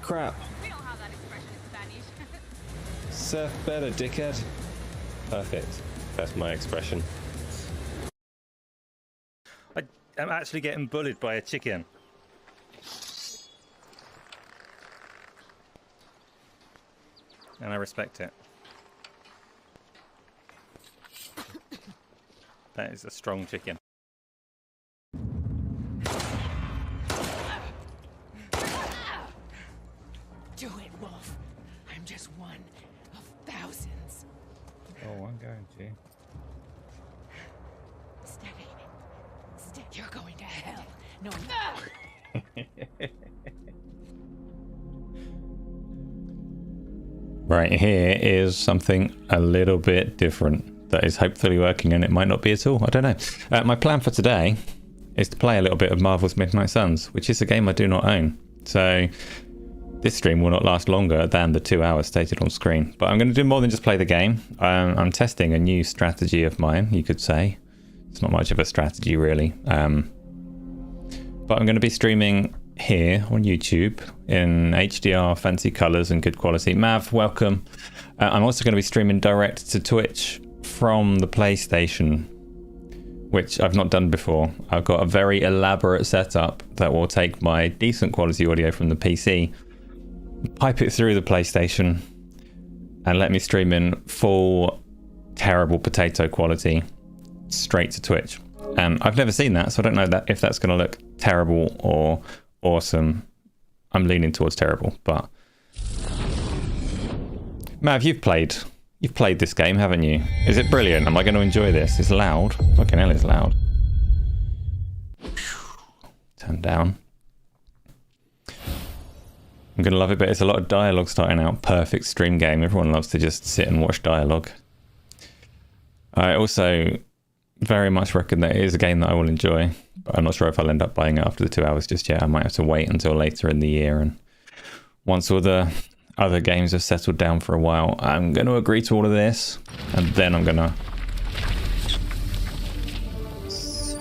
crap. We don't have that expression in Spanish. Surf better, dickhead. Perfect. That's my expression. I'm actually getting bullied by a chicken. And I respect it. That is a strong chicken. Do it, Wolf. I'm just one of thousands. Oh, I'm going to. Steady. You're going to hell. No. Right, here is something a little bit different that is hopefully working, and it might not be at all. I don't know. My plan for today is to play a little bit of Marvel's Midnight Suns, which is a game I do not own. So this stream will not last longer than the 2 hours stated on screen. But I'm going to do more than just play the game. I'm testing a new strategy of mine, you could say. It's not much of a strategy, really. But I'm going to be streaming here on YouTube in HDR, fancy colours and good quality. Mav, welcome. I'm also going to be streaming direct to Twitch from the PlayStation, which I've not done before. I've got a very elaborate setup that will take my decent quality audio from the PC, pipe it through the PlayStation, and let me stream in full terrible potato quality straight to Twitch. I've never seen that, so I don't know if that's going to look terrible or awesome. I'm leaning towards terrible, but Mav, you've played this game, haven't you? Is it brilliant? Am I going to enjoy this? It's loud. Fucking hell, it's loud. Turn down. I'm going to love it, but it's a lot of dialogue starting out. Perfect stream game. Everyone loves to just sit and watch dialogue. I also very much reckon that it is a game that I will enjoy, but I'm not sure if I'll end up buying it after the 2 hours just yet. I might have to wait until later in the year, and once all the other games have settled down for a while, I'm going to agree to all of this, and then I'm going to... It's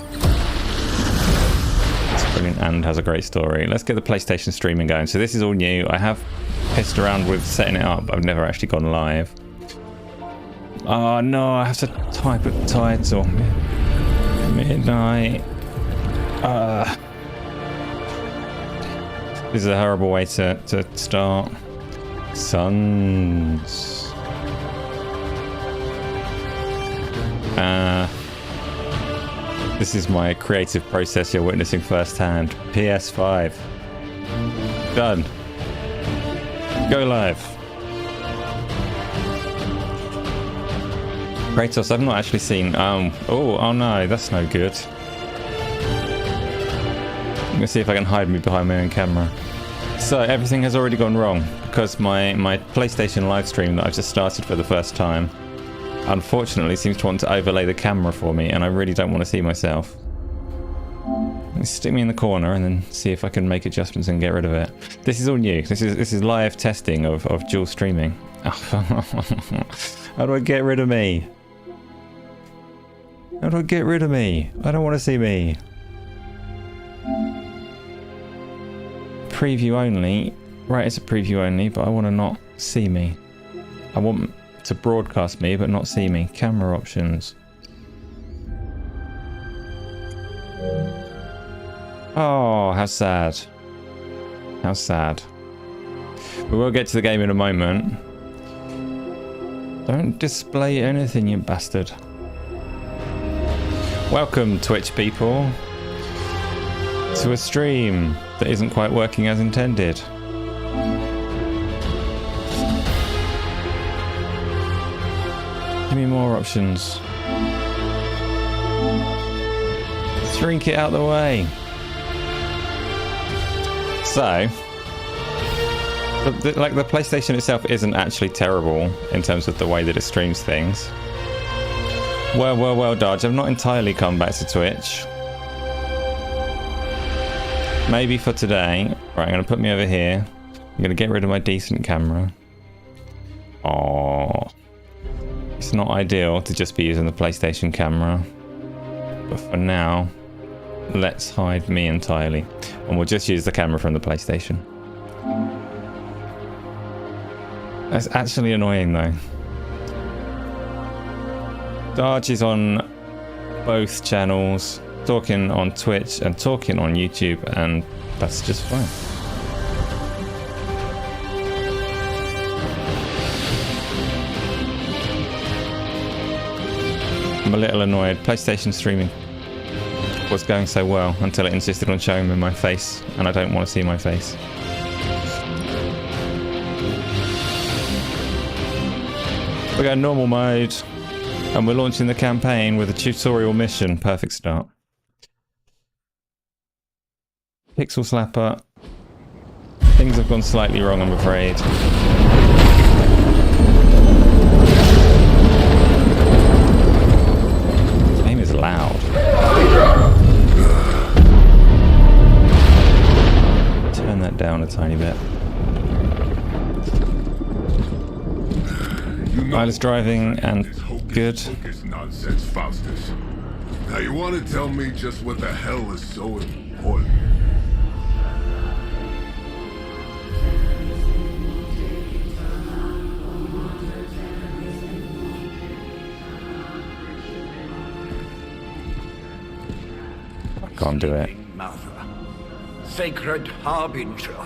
brilliant and has a great story. Let's get the PlayStation streaming going. So this is all new. I have pissed around with setting it up, but I've never actually gone live. Oh no, I have to type a title. Midnight. This is a horrible way to start. Suns. This is my creative process you're witnessing firsthand. PS5. Done. Go live. Kratos, I've not actually seen. Oh no, that's no good. I'm gonna see if I can hide me behind my own camera. So everything has already gone wrong because my PlayStation live stream that I've just started for the first time, unfortunately, seems to want to overlay the camera for me, and I really don't want to see myself. Stick me in the corner and then see if I can make adjustments and get rid of it. This is all new. This is live testing of dual streaming. How do I get rid of me? How do I get rid of me? I don't want to see me. Preview only. Right, it's a preview only, but I want to not see me. I want to broadcast me, but not see me. Camera options. Oh, how sad. How sad. We will get to the game in a moment. Don't display anything, you bastard. Welcome, Twitch people, to a stream that isn't quite working as intended. Give me more options. Shrink it out the way. So, the PlayStation itself isn't actually terrible in terms of the way that it streams things. Well, Dodge, I've not entirely come back to Twitch. Maybe for today. Right, I'm going to put me over here. I'm going to get rid of my decent camera. Oh, it's not ideal to just be using the PlayStation camera. But for now, let's hide me entirely. And we'll just use the camera from the PlayStation. That's actually annoying though. Darge is on both channels, talking on Twitch and talking on YouTube, and that's just fine. I'm a little annoyed. PlayStation streaming was going so well until it insisted on showing me my face, and I don't want to see my face. We go normal mode, and we're launching the campaign with a tutorial mission. Perfect start. Pixel slapper. Things have gone slightly wrong, I'm afraid. This game is loud. Turn that down a tiny bit. Wireless driving and good. Focus nonsense, Faustus. Now you want to tell me just what the hell is so important? I can't do it. Mother, sacred harbinger,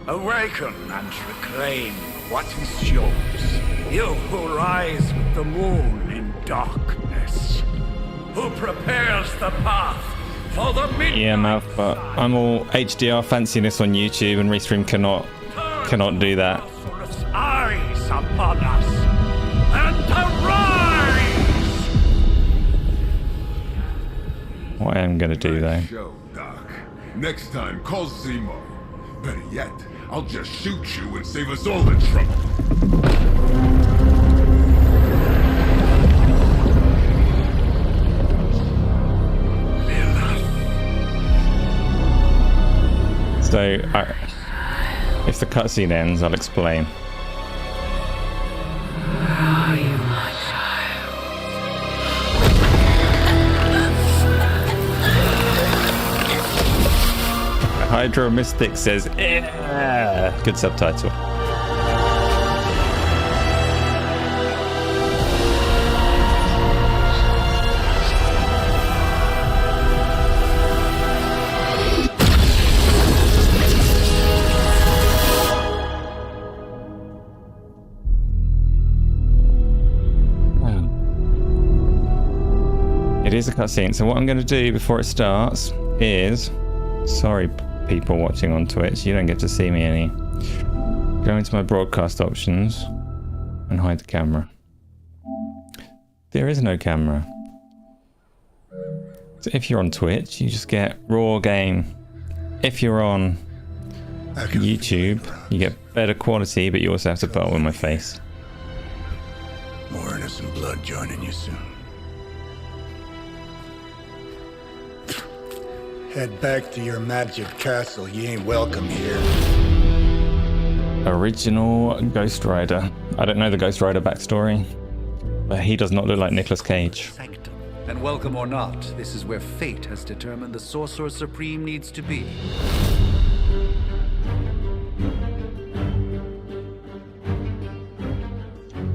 awaken and reclaim what is yours. You who rise with the moon in darkness, who prepares the path for the midnight. Yeah, mouth, but I'm all HDR fanciness on YouTube, and Restream cannot do that. Eyes upon us and arise. What I am gonna do though. Show, Doc. Next time, call Zemo. Better yet, I'll just shoot you and save us all the trouble. So, if the cutscene ends, I'll explain. Hydro Mystic says, "Yeah." Good subtitle. It is a cutscene, so what I'm going to do before it starts is, sorry people watching on Twitch, you don't get to see me any. Go into my broadcast options and hide the camera. There is no camera. So if you're on Twitch, you just get raw game. If you're on YouTube, you get better quality, but you also have to put up with my face. More innocent blood joining you soon. Head back to your magic castle. You ain't welcome here. Original Ghost Rider. I don't know the Ghost Rider backstory, but he does not look like Nicolas Cage. And welcome or not, this is where fate has determined the Sorcerer Supreme needs to be.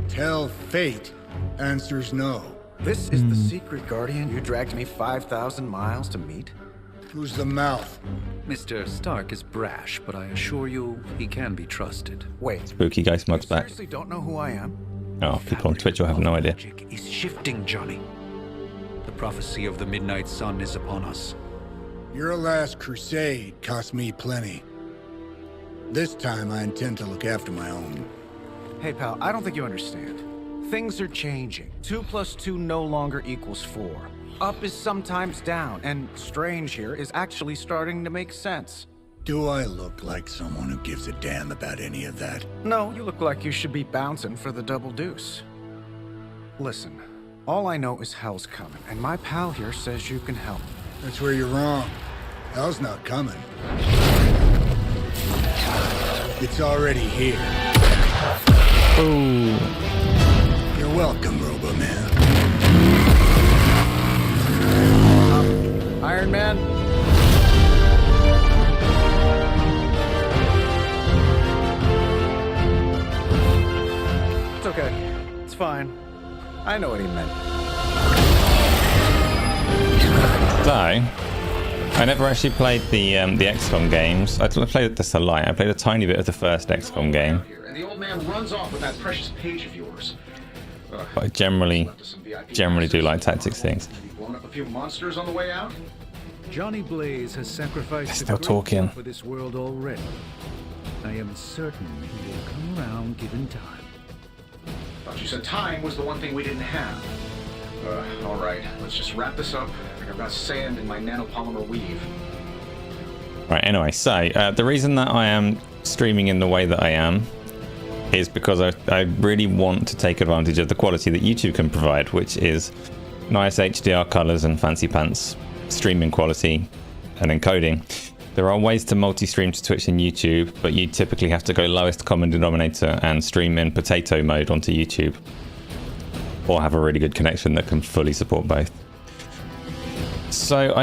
Tell fate. Answers no. This is the secret guardian you dragged me 5,000 miles to meet? Who's the mouth? Mr. Stark is brash, but I assure you, he can be trusted. Wait, Spooky Ghost you Mug's back. seriously don't know who I am? Oh, people on Twitch will have no idea. Magic is shifting, Johnny. The prophecy of the Midnight Sun is upon us. Your last crusade cost me plenty. This time I intend to look after my own. Hey pal, I don't think you understand. Things are changing. 2 + 2 no longer equals 4. Up is sometimes down, and strange here is actually starting to make sense. Do I look like someone who gives a damn about any of that? No, you look like you should be bouncing for the double deuce. Listen, all I know is hell's coming, and my pal here says you can help. That's where you're wrong. Hell's not coming. It's already here. Oh. You're welcome, Robo-Man. Iron Man? okay. It's fine. I know what he meant. So, I never actually played the XCOM games. I played this a lot. I played a tiny bit of the first XCOM game. And the old man runs off with that precious page of yours. But I generally do like tactics things. Blown up a few monsters on the way out? Johnny Blaze has sacrificed Still a great talking. deal for this world already. I am certain he will come around given time. Thought you said time was the one thing we didn't have. All right, let's just wrap this up. I've got sand in my nanopolymer weave. Right, anyway, so the reason that I am streaming in the way that I am is because I really want to take advantage of the quality that YouTube can provide, which is nice HDR colors and fancy pants streaming quality and encoding. There are ways to multi-stream to Twitch and YouTube, but you typically have to go lowest common denominator and stream in potato mode onto YouTube, or have a really good connection that can fully support both. So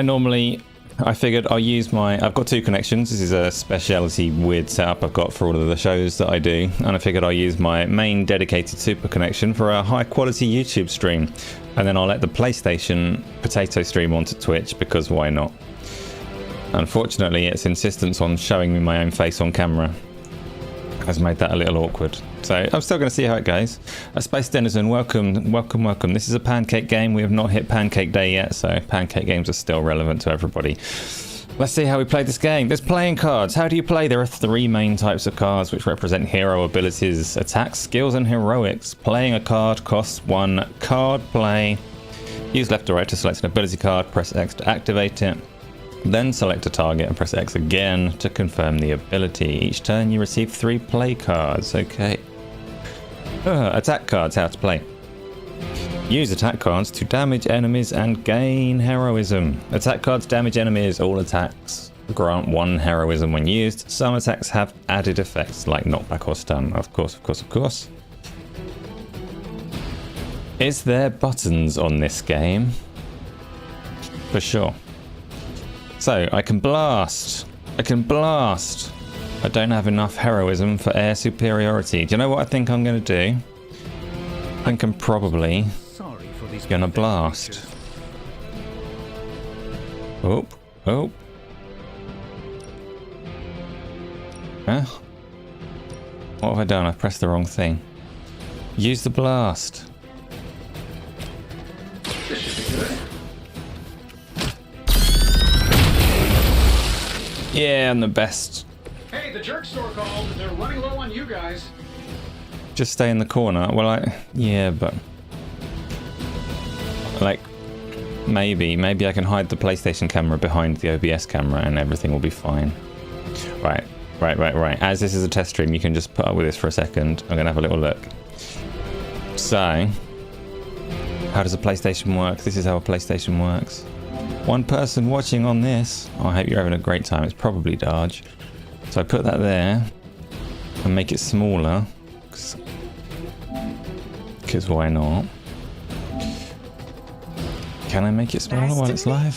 I figured I'll use I've got two connections. This is a speciality weird setup I've got for all of the shows that I do, and I figured I'll use my main dedicated super connection for a high quality YouTube stream, and then I'll let the PlayStation potato stream onto Twitch, because why not? Unfortunately, its insistence on showing me my own face on camera has made that a little awkward. So I'm still going to see how it goes. Space Denizen, welcome. This is a pancake game. We have not hit pancake day yet, so pancake games are still relevant to everybody. Let's see how we play this game. There's playing cards. How do you play? There are three main types of cards which represent hero abilities, attacks, skills, and heroics. Playing a card costs 1 card play. Use left or right to select an ability card. Press X to activate it. Then select a target and press X again to confirm the ability. Each turn you receive 3 play cards. Okay. Attack cards, how to play. Use attack cards to damage enemies and gain heroism. Attack cards damage enemies. All attacks grant 1 heroism when used. Some attacks have added effects like knockback or stun. Of course. Is there buttons on this game? For sure. So, I can blast. I don't have enough heroism for air superiority. Do you know what I think I'm going to do? I think I'm probably going to blast. Oh. Huh? What have I done? I've pressed the wrong thing. Use the blast. Yeah, I'm the best. Hey, the jerk store called. They're running low on you guys. Just stay in the corner. Well, yeah, but like maybe I can hide the PlayStation camera behind the OBS camera and everything will be fine. Right. As this is a test stream, you can just put up with this for a second. I'm gonna have a little look. So, how does a PlayStation work? This is how a PlayStation works. 1 person watching on this. Oh, I hope you're having a great time. It's probably Darge. So I put that there and make it smaller. Because why not? Can I make it smaller while it's live?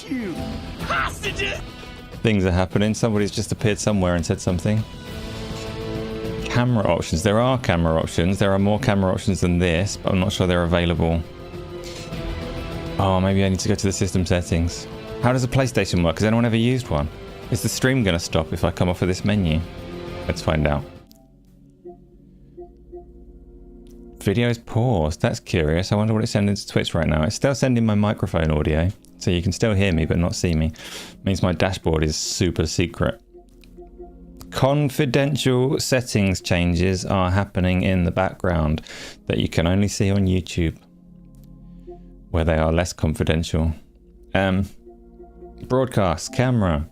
Things are happening. Somebody's just appeared somewhere and said something. Camera options. There are camera options. There are more camera options than this, but I'm not sure they're available. Oh, maybe I need to go to the system settings. How does a PlayStation work? Has anyone ever used one? Is the stream going to stop if I come off of this menu? Let's find out. Video is paused. That's curious. I wonder what it's sending to Twitch right now. It's still sending my microphone audio, so you can still hear me but not see me. Means my dashboard is super secret. Confidential settings changes are happening in the background that you can only see on YouTube, where they are less confidential. Broadcast camera.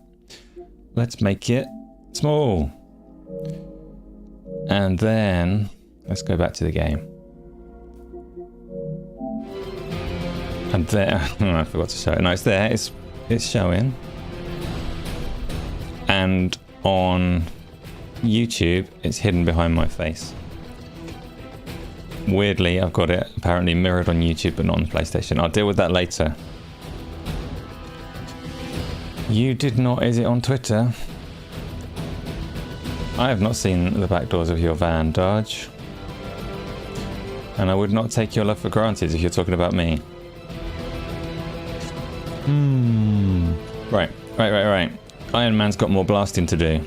Let's make it small. And then let's go back to the game. And there, I forgot to show it. No, it's there. It's showing. And on YouTube, it's hidden behind my face. Weirdly, I've got it apparently mirrored on YouTube but not on PlayStation. I'll deal with that later. You did not, is it on Twitter? I have not seen the back doors of your van, Darge. And I would not take your love for granted if you're talking about me. Right. Iron Man's got more blasting to do.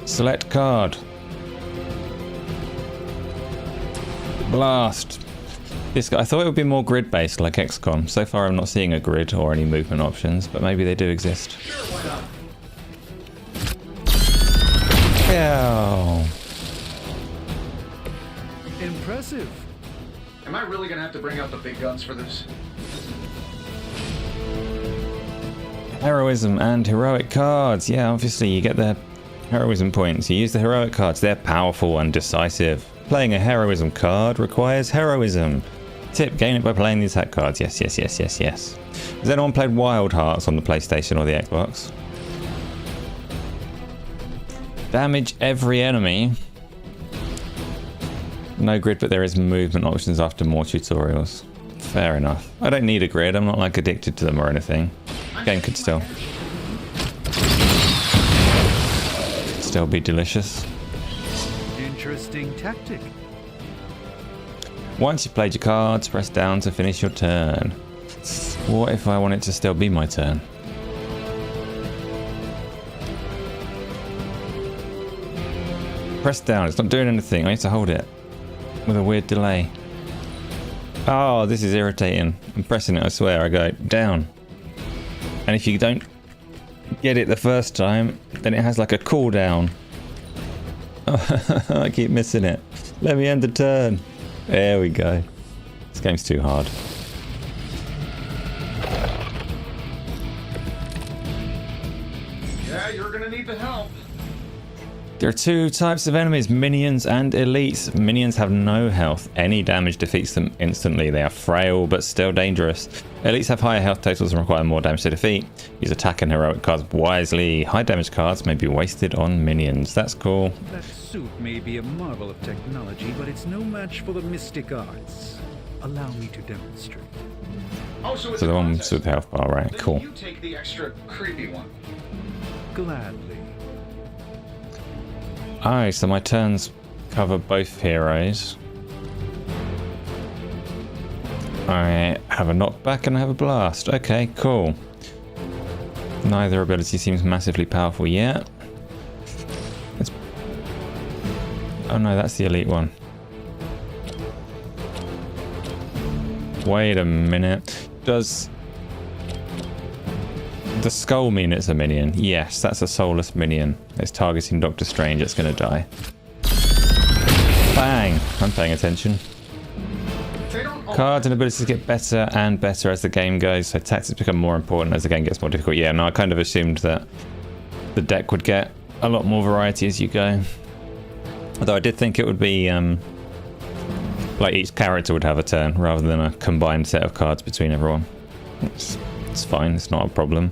Select card. Blast. This guy, I thought it would be more grid-based like XCOM. So far I'm not seeing a grid or any movement options, but maybe they do exist. Ow. Impressive. Am I really gonna have to bring out the big guns for this? Heroism and heroic cards. Yeah, obviously you get the heroism points. You use the heroic cards. They're powerful and decisive. Playing a heroism card requires heroism. Tip, gain it by playing the attack cards. Yes. Has anyone played Wild Hearts on the PlayStation or the Xbox? Damage every enemy. No grid, but there is movement options after more tutorials. Fair enough. I don't need a grid. I'm not like addicted to them or anything. Game could still be delicious. Interesting tactic. Once you've played your cards, press down to finish your turn. What if I want it to still be my turn? Press down, it's not doing anything. I need to hold it with a weird delay. Oh, this is irritating. I'm pressing it, I swear. I go down. And if you don't get it the first time, then it has like a cooldown. I keep missing it. Let me end the turn. There we go. This game's too hard. Yeah, you're gonna need the help. There are two types of enemies, minions and elites. Minions have no health. Any damage defeats them instantly. They are frail but still dangerous. Elites have higher health totals and require more damage to defeat. Use attack and heroic cards wisely. High damage cards may be wasted on minions. That's cool. That suit may be a marvel of technology, but it's no match for the mystic arts. Allow me to demonstrate. Oh, so it's So a the one contest. with the health bar, right? Then Cool. you take the extra creepy one. Gladly. Oh, so my turns cover both heroes. I have a knockback and I have a blast. Okay, cool. Neither ability seems massively powerful yet. Oh no, that's the elite one. Wait a minute. Does the skull mean it's a minion? Yes, that's a soulless minion. It's targeting Doctor Strange. It's going to die. Bang! I'm paying attention. Cards and abilities get better and better as the game goes, so tactics become more important as the game gets more difficult. Yeah, no, I kind of assumed that the deck would get a lot more variety as you go. Although I did think it would be like each character would have a turn rather than a combined set of cards between everyone. It's fine, it's not a problem.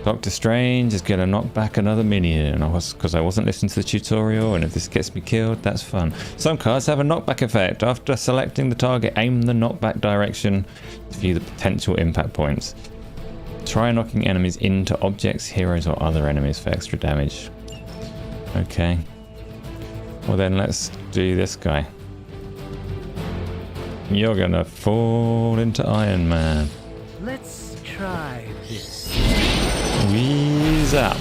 Doctor Strange is going to knock back another minion. Because I wasn't listening to the tutorial, and if this gets me killed, that's fun. Some cards have a knockback effect. After selecting the target, aim the knockback direction to view the potential impact points. Try knocking enemies into objects, heroes, or other enemies for extra damage. Okay. Well then, let's do this guy. You're going to fall into Iron Man. Let's try this. Wheeze up.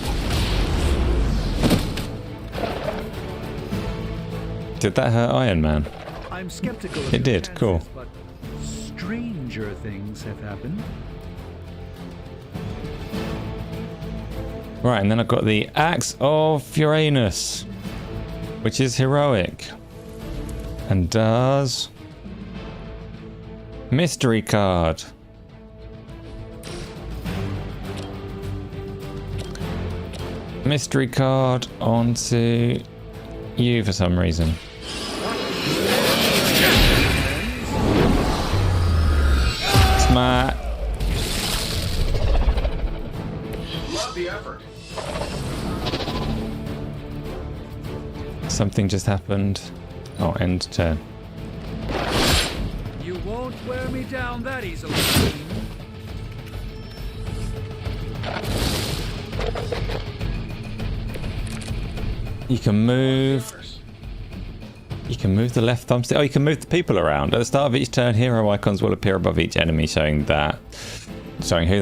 Did that hurt Iron Man? I'm skeptical of It your did, cool. chances, but stranger things have happened. Right, and then I've got the Axe of Uranus, which is heroic. And does... Mystery card. Mystery card onto you for some reason. Smart. Love the effort. Something just happened. Oh, end turn. You won't wear me down that easily. You can move. You can move the left thumbstick. Oh, you can move the people around. At the start of each turn, hero icons will appear above each enemy, showing who that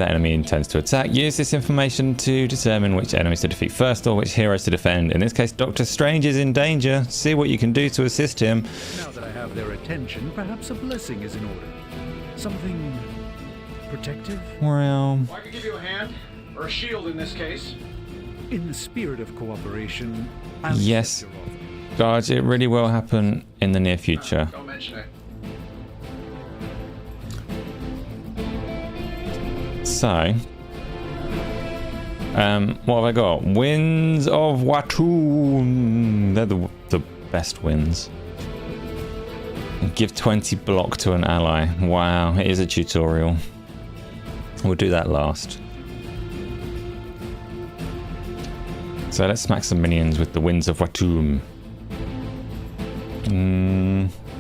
enemy intends to attack. Use this information to determine which enemies to defeat first or which heroes to defend. In this case, Doctor Strange is in danger. See what you can do to assist him. Now that I have their attention, perhaps a blessing is in order. Something protective? Well, I could give you a hand, or a shield in this case. In the spirit of cooperation, I'll yes. accept your offer. Guards, it really will happen in the near future. Don't mention it. So, what have I got? Winds of Watum. They're the best winds. Give 20 block to an ally. Wow, it is a tutorial. We'll do that last. So let's smack some minions with the Winds of Watum.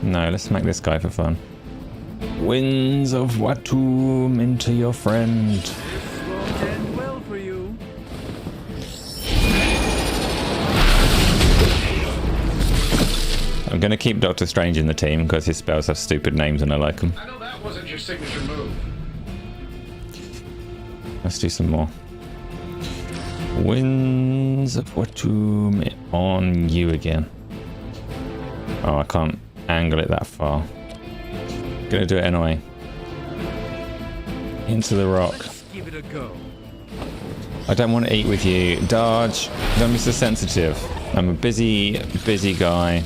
No, let's smack this guy for fun. Winds of Watum into your friend. This won't end well for you. I'm going to keep Doctor Strange in the team because his spells have stupid names and I like them. I know that wasn't your signature move. Let's do some more. Winds of Watum on you again. Oh, I can't angle it that far. Gonna do it anyway. Into the rock. Let's give it a go. I don't want to eat with you. Dodge. Don't be so sensitive. I'm a busy guy.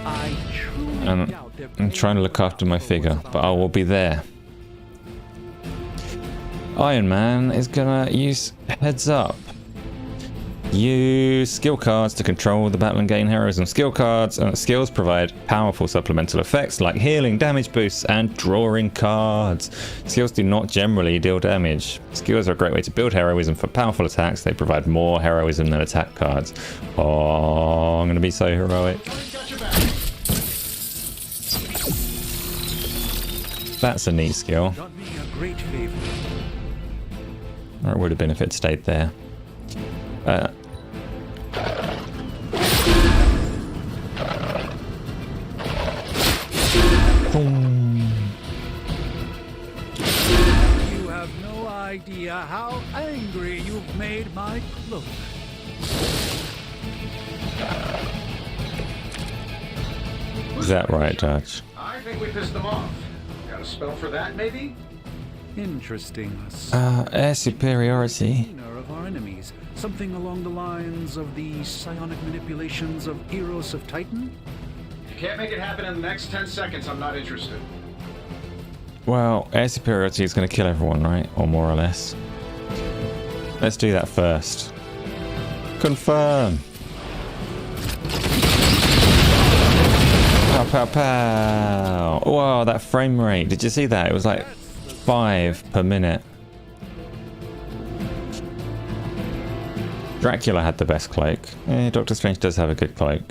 I truly And doubt they're I'm trying to look after my figure, but I will be there. Iron Man is gonna use heads up. Use skill cards to control the battle and gain heroism. Skill cards and skills provide powerful supplemental effects like healing, damage boosts, and drawing cards. Skills do not generally deal damage. Skills are a great way to build heroism for powerful attacks. They provide more heroism than attack cards. Oh, I'm going to be so heroic. That's a neat skill. done me a great favor. Or it would have been if it stayed there. Boom. You have no idea how angry you've made my cloak. Is that right, Dutch? I think we pissed them off. Got a spell for that, maybe? Interesting. Air superiority. Of our enemies. Something along the lines of the psionic manipulations of Eros of Titan? If you can't make it happen in the next 10 seconds, I'm not interested. Well, air superiority is going to kill everyone, right? Or more or less. Let's do that first. Confirm. Pow, pow, pow. Wow, that frame rate. Did you see that? It was like 5 per minute. Dracula had the best cloak. Doctor Strange does have a good cloak.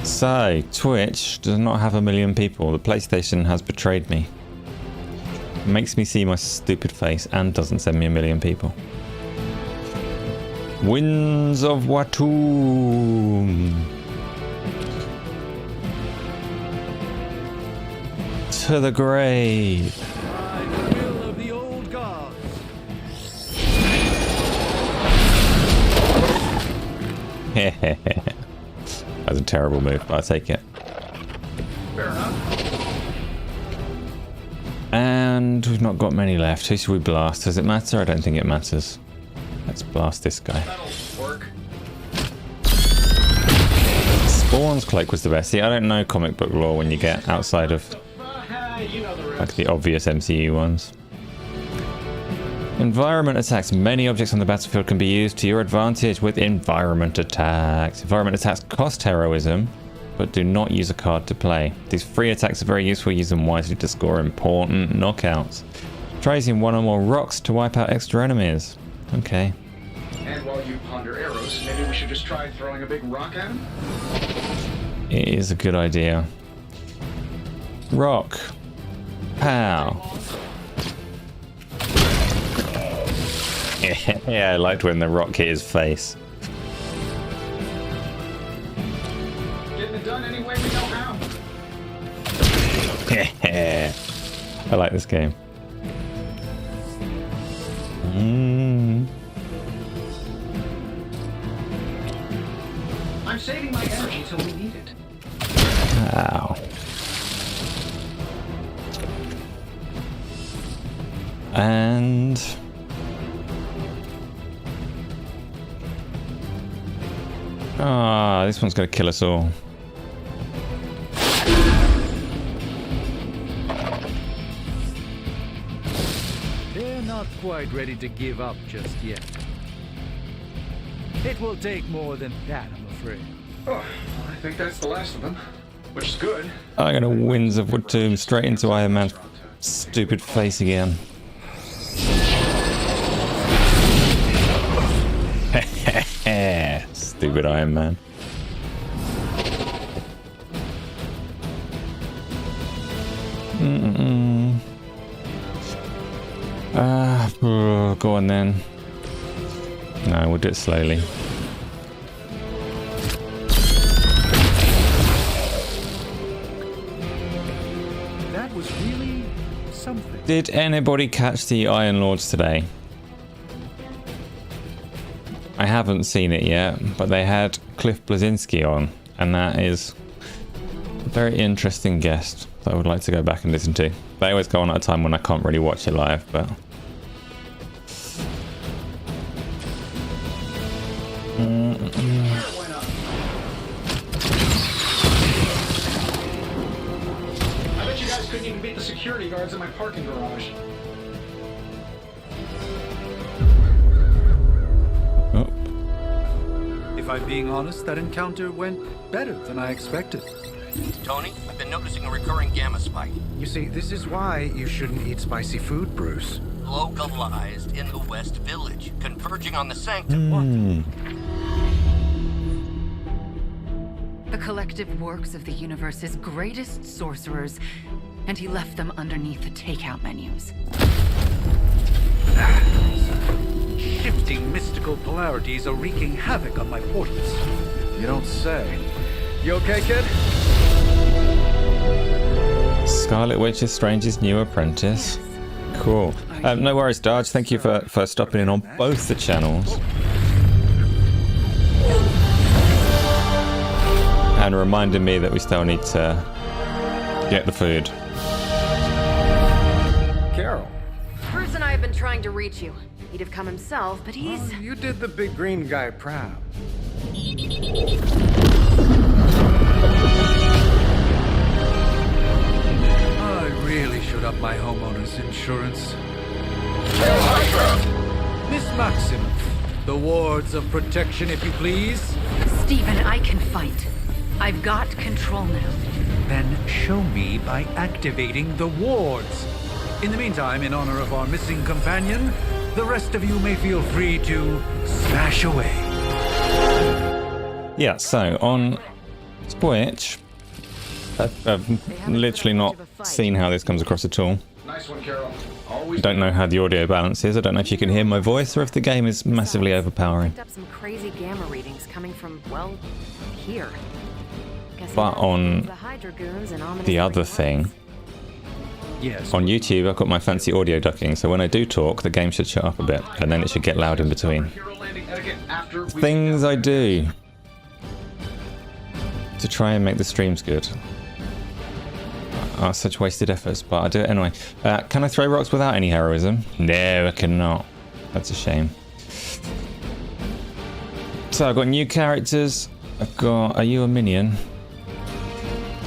So, Twitch does not have 1 million people. The PlayStation has betrayed me. It makes me see my stupid face and doesn't send me 1 million people. Winds of Watum. To the grave. By the will of the old gods. That's a terrible move, but I'll take it. Fair enough. And we've not got many left. Who should we blast? Does it matter? I don't think it matters. Let's blast this guy. That'll work. Spawn's cloak was the best. See, I don't know comic book lore when you get outside of You know the rest. like the obvious MCU ones. Environment attacks. Many objects on the battlefield can be used to your advantage with environment attacks. Environment attacks cost heroism, but do not use a card to play. These free attacks are very useful. Use them wisely to score important knockouts. Try using one or more rocks to wipe out extra enemies. Okay. And while you ponder arrows, maybe we should just try throwing a big rock at him? It is a good idea. Rock. Pow. Yeah, I liked when the rock hit his face. Getting it done any way we know how. I like this game. I'm saving my energy till we need it. Ow. And this one's gonna kill us all. They're not quite ready to give up just yet. It will take more than that, I'm afraid. Oh, I think that's the last of them, which is good. I'm gonna Winds of Wood Tomb straight into Iron Man's stupid face again. Stupid Iron Man. Go on then. No, we'll do it slowly. That was really something. Did anybody catch the Iron Lords today? I haven't seen it yet, but they had Cliff Bleszinski on, and that is a very interesting guest that I would like to go back and listen to. They always go on at a time when I can't really watch it live, but... I bet you guys couldn't even beat the security guards in my parking garage. If I'm being honest, that encounter went better than I expected. Tony, I've been noticing a recurring gamma spike. You see, this is why you shouldn't eat spicy food, Bruce. Localized in the West Village, converging on the Sanctum. The collective works of the universe's greatest sorcerers, and he left them underneath the takeout menus. Shifting mystical polarities are wreaking havoc on my portals. You don't say. You okay, kid? Scarlet Witch is Strange's new apprentice. Cool. No worries, Darge. Thank you for stopping in on both the channels. And reminding me that we still need to get the food. Carol. Bruce and I have been trying to reach you. He'd have come himself, but he's... Oh, you did the big green guy proud. I really should up my homeowner's insurance. Miss Maximoff, the wards of protection, if you please. Stephen, I can fight. I've got control now. Then show me by activating the wards. In the meantime, in honor of our missing companion, the rest of you may feel free to smash away. Yeah, so on Twitch, I've literally not seen how this comes across at all. Nice one, Carol. I don't know how the audio balance is. I don't know if you can hear my voice or if the game is massively overpowering. Picked up some crazy gamma readings coming from, well, here. But on the other thing, yes, on YouTube I've got my fancy audio ducking, so when I do talk the game should shut up a bit and then it should get loud in between. Things I do to try and make the streams good are such wasted efforts, but I do it anyway. Can I throw rocks without any heroism? No, I cannot. That's a shame. So I've got new characters. I've got... Are you a minion?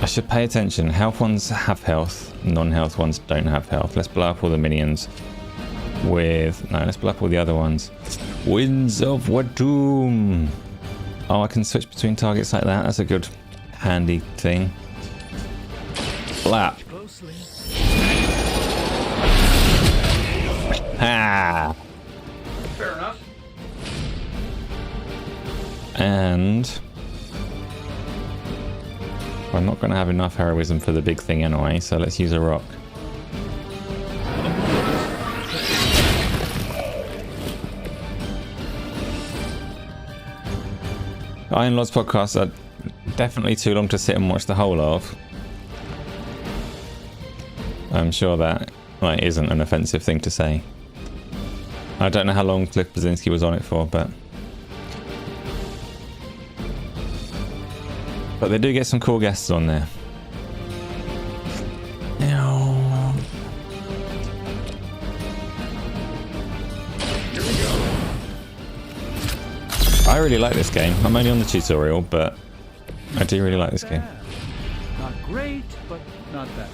I should pay attention. Health ones have health. Non-health ones don't have health. Let's blow up all the minions with... No, let's blow up all the other ones. Winds of Wadum. Oh, I can switch between targets like that. That's a good, handy thing. Blap. Ah. Fair enough. And... I'm not going to have enough heroism for the big thing anyway, so let's use a rock. Iron Lords podcasts are definitely too long to sit and watch the whole of. I'm sure that isn't an offensive thing to say. I don't know how long Cliff Blazinski was on it for, but they do get some cool guests on there. I really like this game. I'm only on the tutorial, but I do really like this game. Not great, but not bad.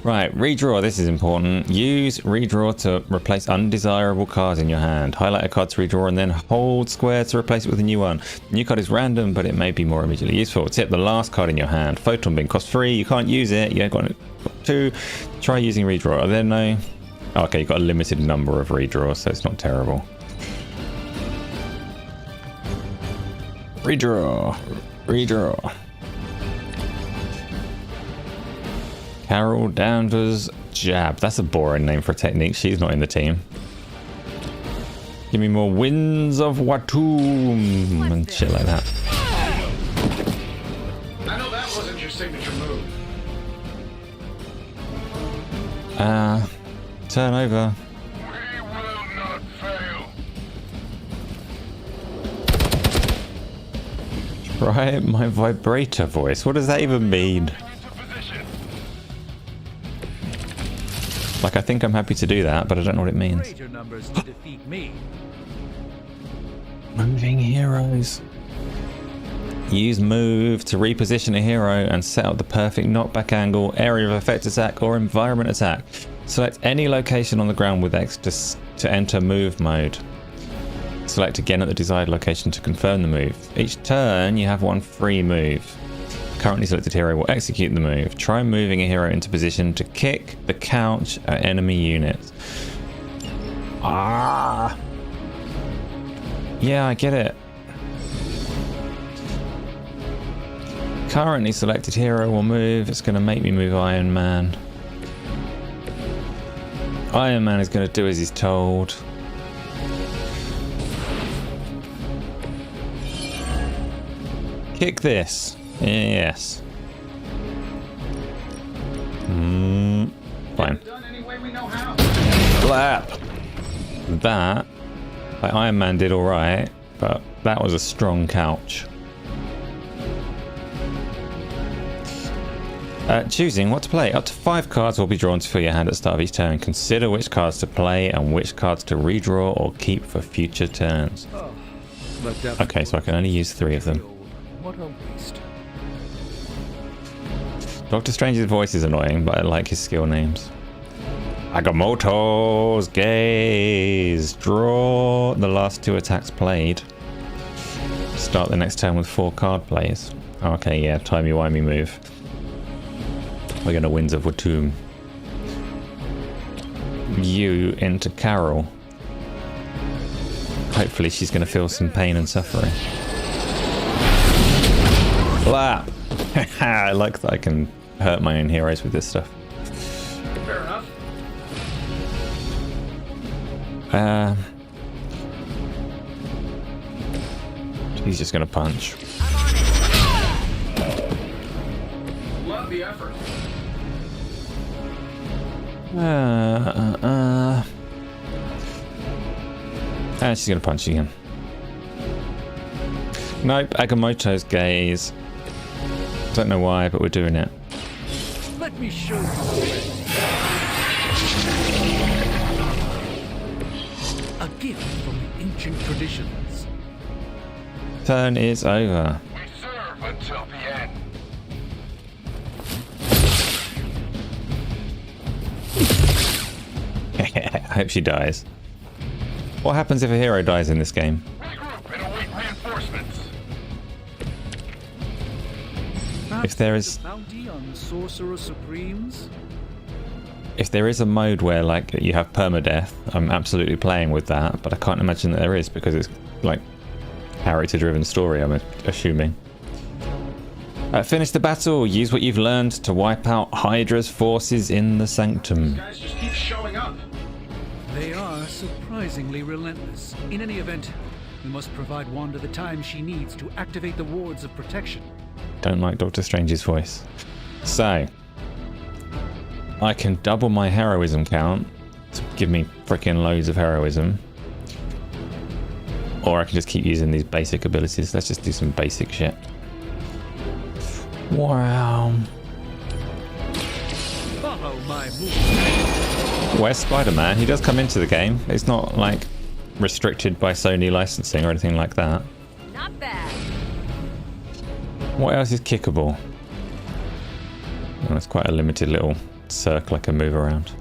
Right, redraw. This is important. Use redraw to replace undesirable cards in your hand. Highlight a card to redraw and then hold square to replace it with a new one. The new card is random, but it may be more immediately useful. Tip: the last card in your hand. Photon beam costs 3. You can't use it. You ain't got 2. Try using redraw. Are there no? Oh, okay, you've got a limited number of redraws, so it's not terrible. Redraw. Redraw. Carol Danvers Jab. That's a boring name for a technique. She's not in the team. Give me more Winds of Watum and shit like that. I know that wasn't your signature move. Turn over. We will not fail. Try my vibrator voice. What does that even mean? Like, I think I'm happy to do that, but I don't know what it means. Greater numbers to defeat me. Moving heroes. Use move to reposition a hero and set up the perfect knockback angle, area of effect attack, or environment attack. Select any location on the ground with X to enter move mode. Select again at the desired location to confirm the move. Each turn, you have one free move. Currently selected hero will execute the move. Try moving a hero into position to kick the couch at enemy units. Ah! Yeah, I get it. Currently selected hero will move. It's going to make me move Iron Man. Iron Man is going to do as he's told. Kick this. Yes. Fine. Blap. That, like, Iron Man did all right, but that was a strong couch. Choosing what to play. Up to 5 cards will be drawn to fill your hand at the start of each turn. Consider which cards to play and which cards to redraw or keep for future turns. Okay, so I can only use 3 of them. What a waste. Doctor Strange's voice is annoying, but I like his skill names. Agamotto's Gaze. Draw the last 2 attacks played. Start the next turn with 4 card plays. Okay, yeah, timey-wimey move. We're going to Winds of Watum. You into Carol. Hopefully she's going to feel some pain and suffering. Blah! I like that I can hurt my own heroes with this stuff. Fair enough. He's just gonna punch. Love the effort. And she's gonna punch again. Nope, Agamotto's Gaze. Don't know why, but we're doing it. Let me show you. A gift from the ancient traditions. Turn is over. We serve until the end. I hope she dies. What happens if a hero dies in this game? Regroup and await reinforcements. If there is, Bounty on Sorcerer Supremes? if there is a mode where, like, you have permadeath, I'm absolutely playing with that, but I can't imagine that there is because it's like character-driven story, I'm assuming. Finish the battle. Use what you've learned to wipe out Hydra's forces in the Sanctum. These guys just keep showing up. They are surprisingly surprisingly relentless. In any event, we must provide Wanda the time she needs to activate the wards of protection. Don't like Doctor Strange's voice. So, I can double my heroism count to give me freaking loads of heroism. Or I can just keep using these basic abilities. Let's just do some basic shit. Wow. Follow my move. Where's Spider-Man? He does come into the game. It's not like restricted by Sony licensing or anything like that. Not bad. What else is kickable? Oh, it's quite a limited little circle I can move around.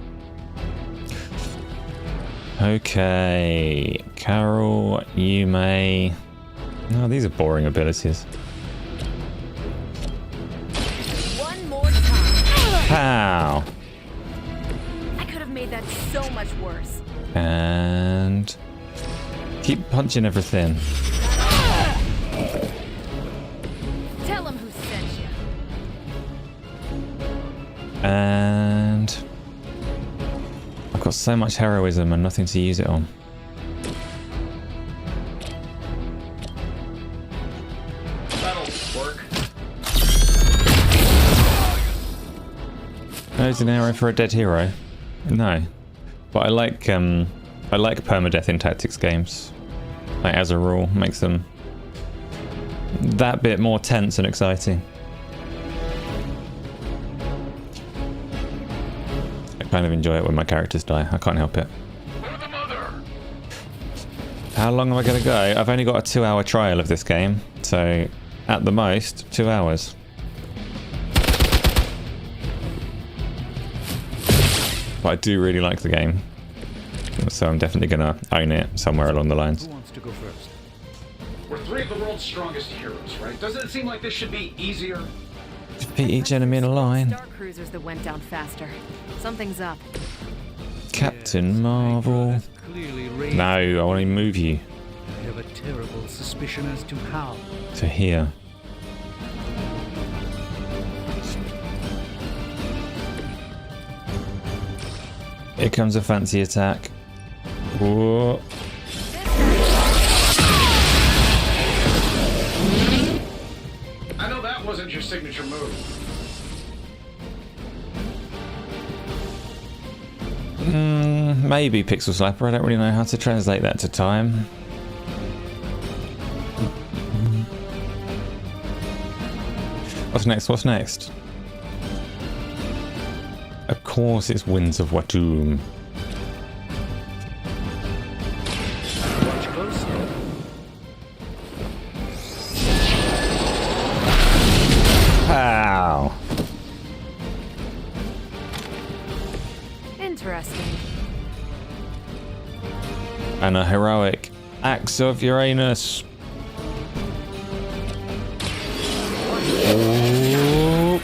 Okay, Carol, you may... No, these are boring abilities. One more time. Pow! I could have made that so much worse. And... keep punching everything. Tell him who sent you. And... I've got so much heroism and nothing to use it on. That'll work. There's an arrow for a dead hero. No. But I like permadeath in tactics games. Like, as a rule, makes them that bit more tense and exciting. I kind of enjoy it when my characters die. I can't help it. How long am I going to go? I've only got a 2-hour trial of this game, so at the most 2 hours. But I do really like the game, so I'm definitely going to own it somewhere along the lines. Who wants to go first? We're three of the world's strongest heroes, right? Doesn't it seem like this should be easier? Defeat each enemy in a line. Star cruisers that went down faster. Something's up. Captain Marvel. Clearly raised. No, I want to move you I have a terrible suspicion as to how. to here. Here comes a fancy attack. Whoa. I know that wasn't your signature move. Maybe Pixel Slapper. I don't really know how to translate that to time. What's next? What's next? Of course it's Winds of Watum. Watch closely. Pow! Interesting. And a heroic axe of Uranus. Oh.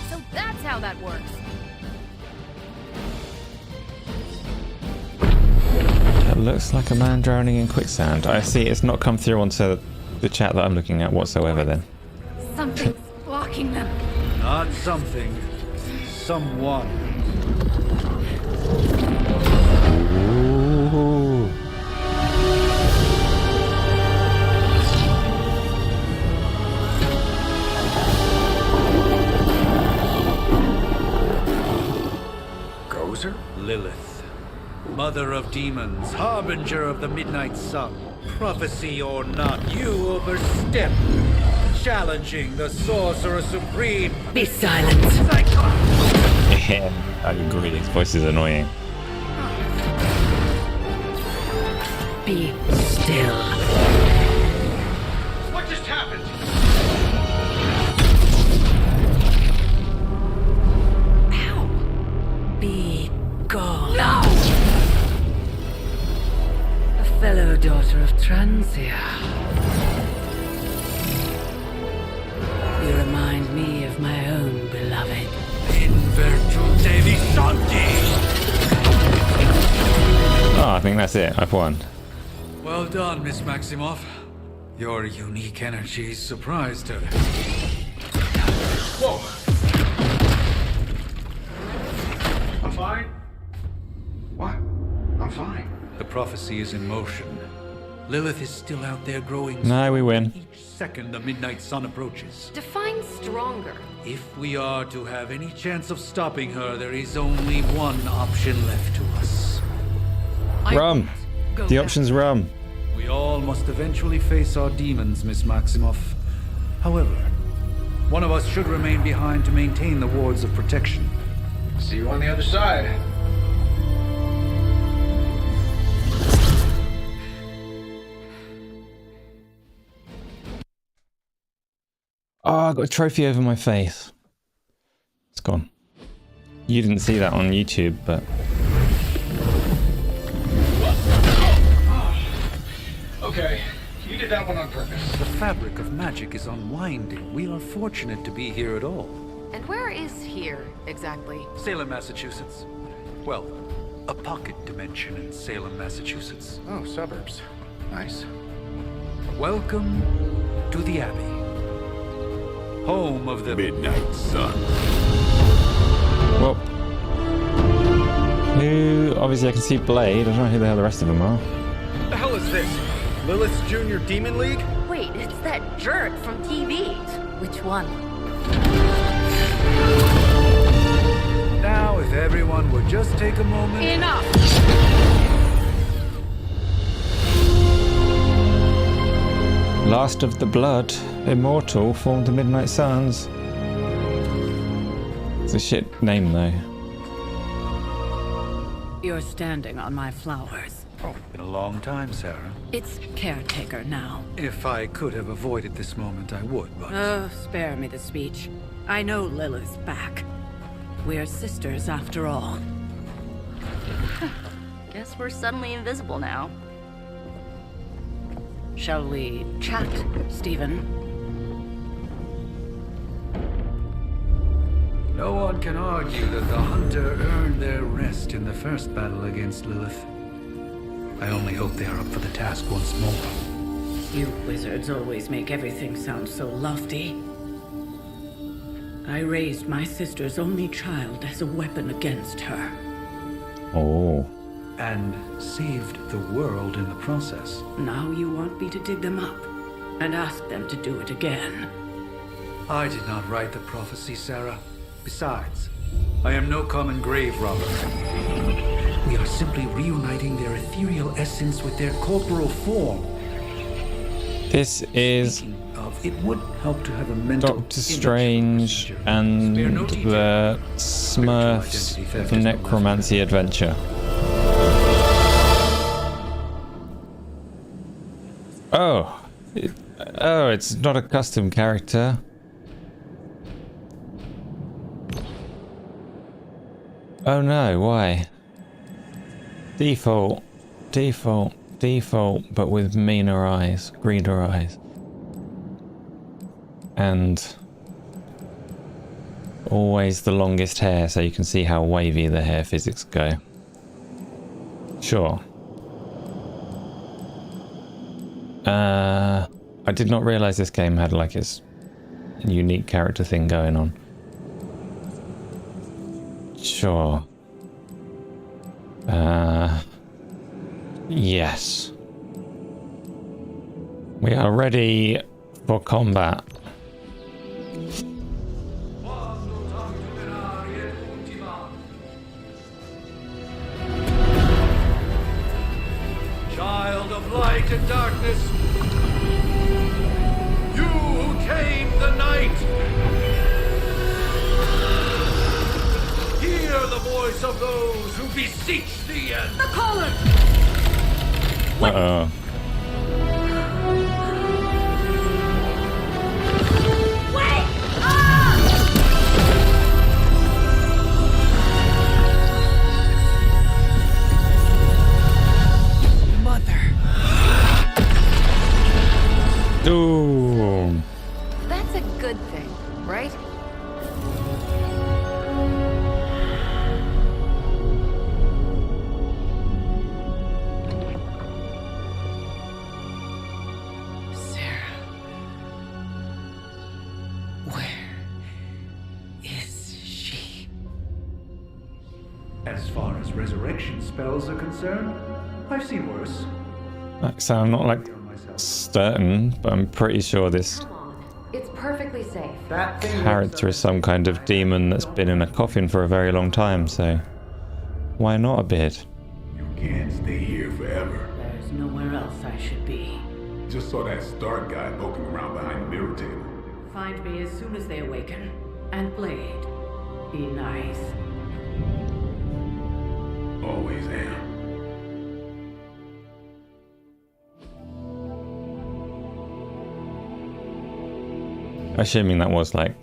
So that's how that works. That looks like a man drowning in quicksand. I see it's not come through onto the chat that I'm looking at whatsoever then. Something's blocking them. Not something. Someone. Ooh. Gozer? Lilith. Mother of demons, harbinger of the midnight sun. Prophecy or not, you overstep. Challenging the Sorcerer Supreme. Be silent. Yeah, I agree. His voice is annoying. Be still. What just happened? Ow. Be gone. No! A fellow daughter of Transia. You remind me of my own beloved. In virtute di santi. Oh, I think that's it. I've won. Well done, Miss Maximoff. Your unique energy surprised her. Whoa! prophecy is in motion. Lilith is still out there growing. No, we win. Each second the midnight sun approaches. Define stronger. If we are to have any chance of stopping her, there is only one option left to us. Rum. The option's rum. We all must eventually face our demons, Miss Maximoff. However, one of us should remain behind to maintain the wards of protection. See you on the other side. Oh, I got a trophy over my face. It's gone. You didn't see that on YouTube, but... Okay, you did that one on purpose. The fabric of magic is unwinding. We are fortunate to be here at all. And where is here, exactly? Salem, Massachusetts. Well, a pocket dimension in Salem, Massachusetts. Oh, suburbs. Nice. Welcome to the Abbey. Home of the Midnight Sun. Well... Who... Obviously I can see Blade. I don't know who the hell the rest of them are. The hell is this? Lilith's Junior Demon League? Wait, it's that jerk from TV. Which one? Now, if everyone would just take a moment... Enough! Last of the Blood, Immortal, formed the Midnight Suns. It's a shit name, though. You're standing on my flowers. Oh, been a long time, Sarah. It's caretaker now. If I could have avoided this moment, I would, but... Oh, spare me the speech. I know Lilith's back. We're sisters after all. Guess we're suddenly invisible now. Shall we chat, Stephen? No one can argue that the Hunter earned their rest in the first battle against Lilith. I only hope they are up for the task once more. You wizards always make everything sound so lofty. I raised my sister's only child as a weapon against her. Oh. And saved the world in the process. Now you want me to dig them up and ask them to do it again. I did not write the prophecy, Sarah. Besides, I am no common grave robber. We are simply reuniting their ethereal essence with their corporal form. This is it would help to have a mental Doctor Strange and the Smurfs of Necromancy Adventure. Oh. Oh, it's not a custom character. Oh no, why? Default, default, default, but with meaner eyes, greener eyes. And always the longest hair, so you can see how wavy the hair physics go. Sure. I did not realize this game had like its unique character thing going on. Sure. Yes. We are ready for combat. Child of light and darkness, you who tame the night, hear the voice of those who beseech thee and the caller. Uh-oh. Wait! Ah! Mother. Ooh. That's a good thing, right? as far as resurrection spells are concerned, I've seen worse. So I'm not like certain, but I'm pretty sure this It's perfectly safe. character is some kind of demon that's been in a coffin for a very long time, so why not a bit? You can't stay here forever. There's nowhere else I should be. Just saw that Stark guy poking around behind the mirror table. Find me as soon as they awaken. And Blade, be nice. Always am. Assuming that was like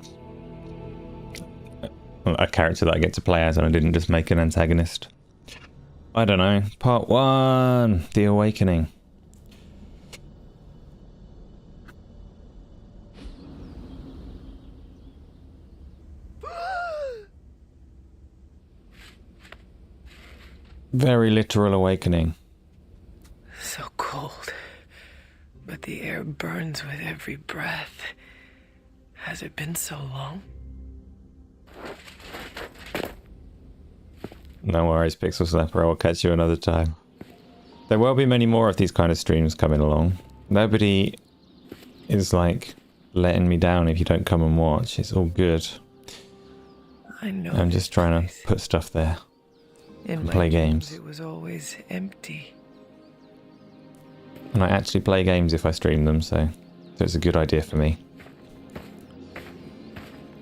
a character that I get to play as and I didn't just make an antagonist. I don't know. Part 1, The Awakening. Very literal awakening. So cold, but the air burns with every breath. Has it been so long? No worries, Pixel Slapper. I'll catch you another time. There will be many more of these kind of streams coming along. Nobody is like letting me down if you don't come and watch. It's all good. I know. I'm just trying to put stuff there. In Play games. It was always empty. And I actually play games if I stream them, so it's a good idea for me.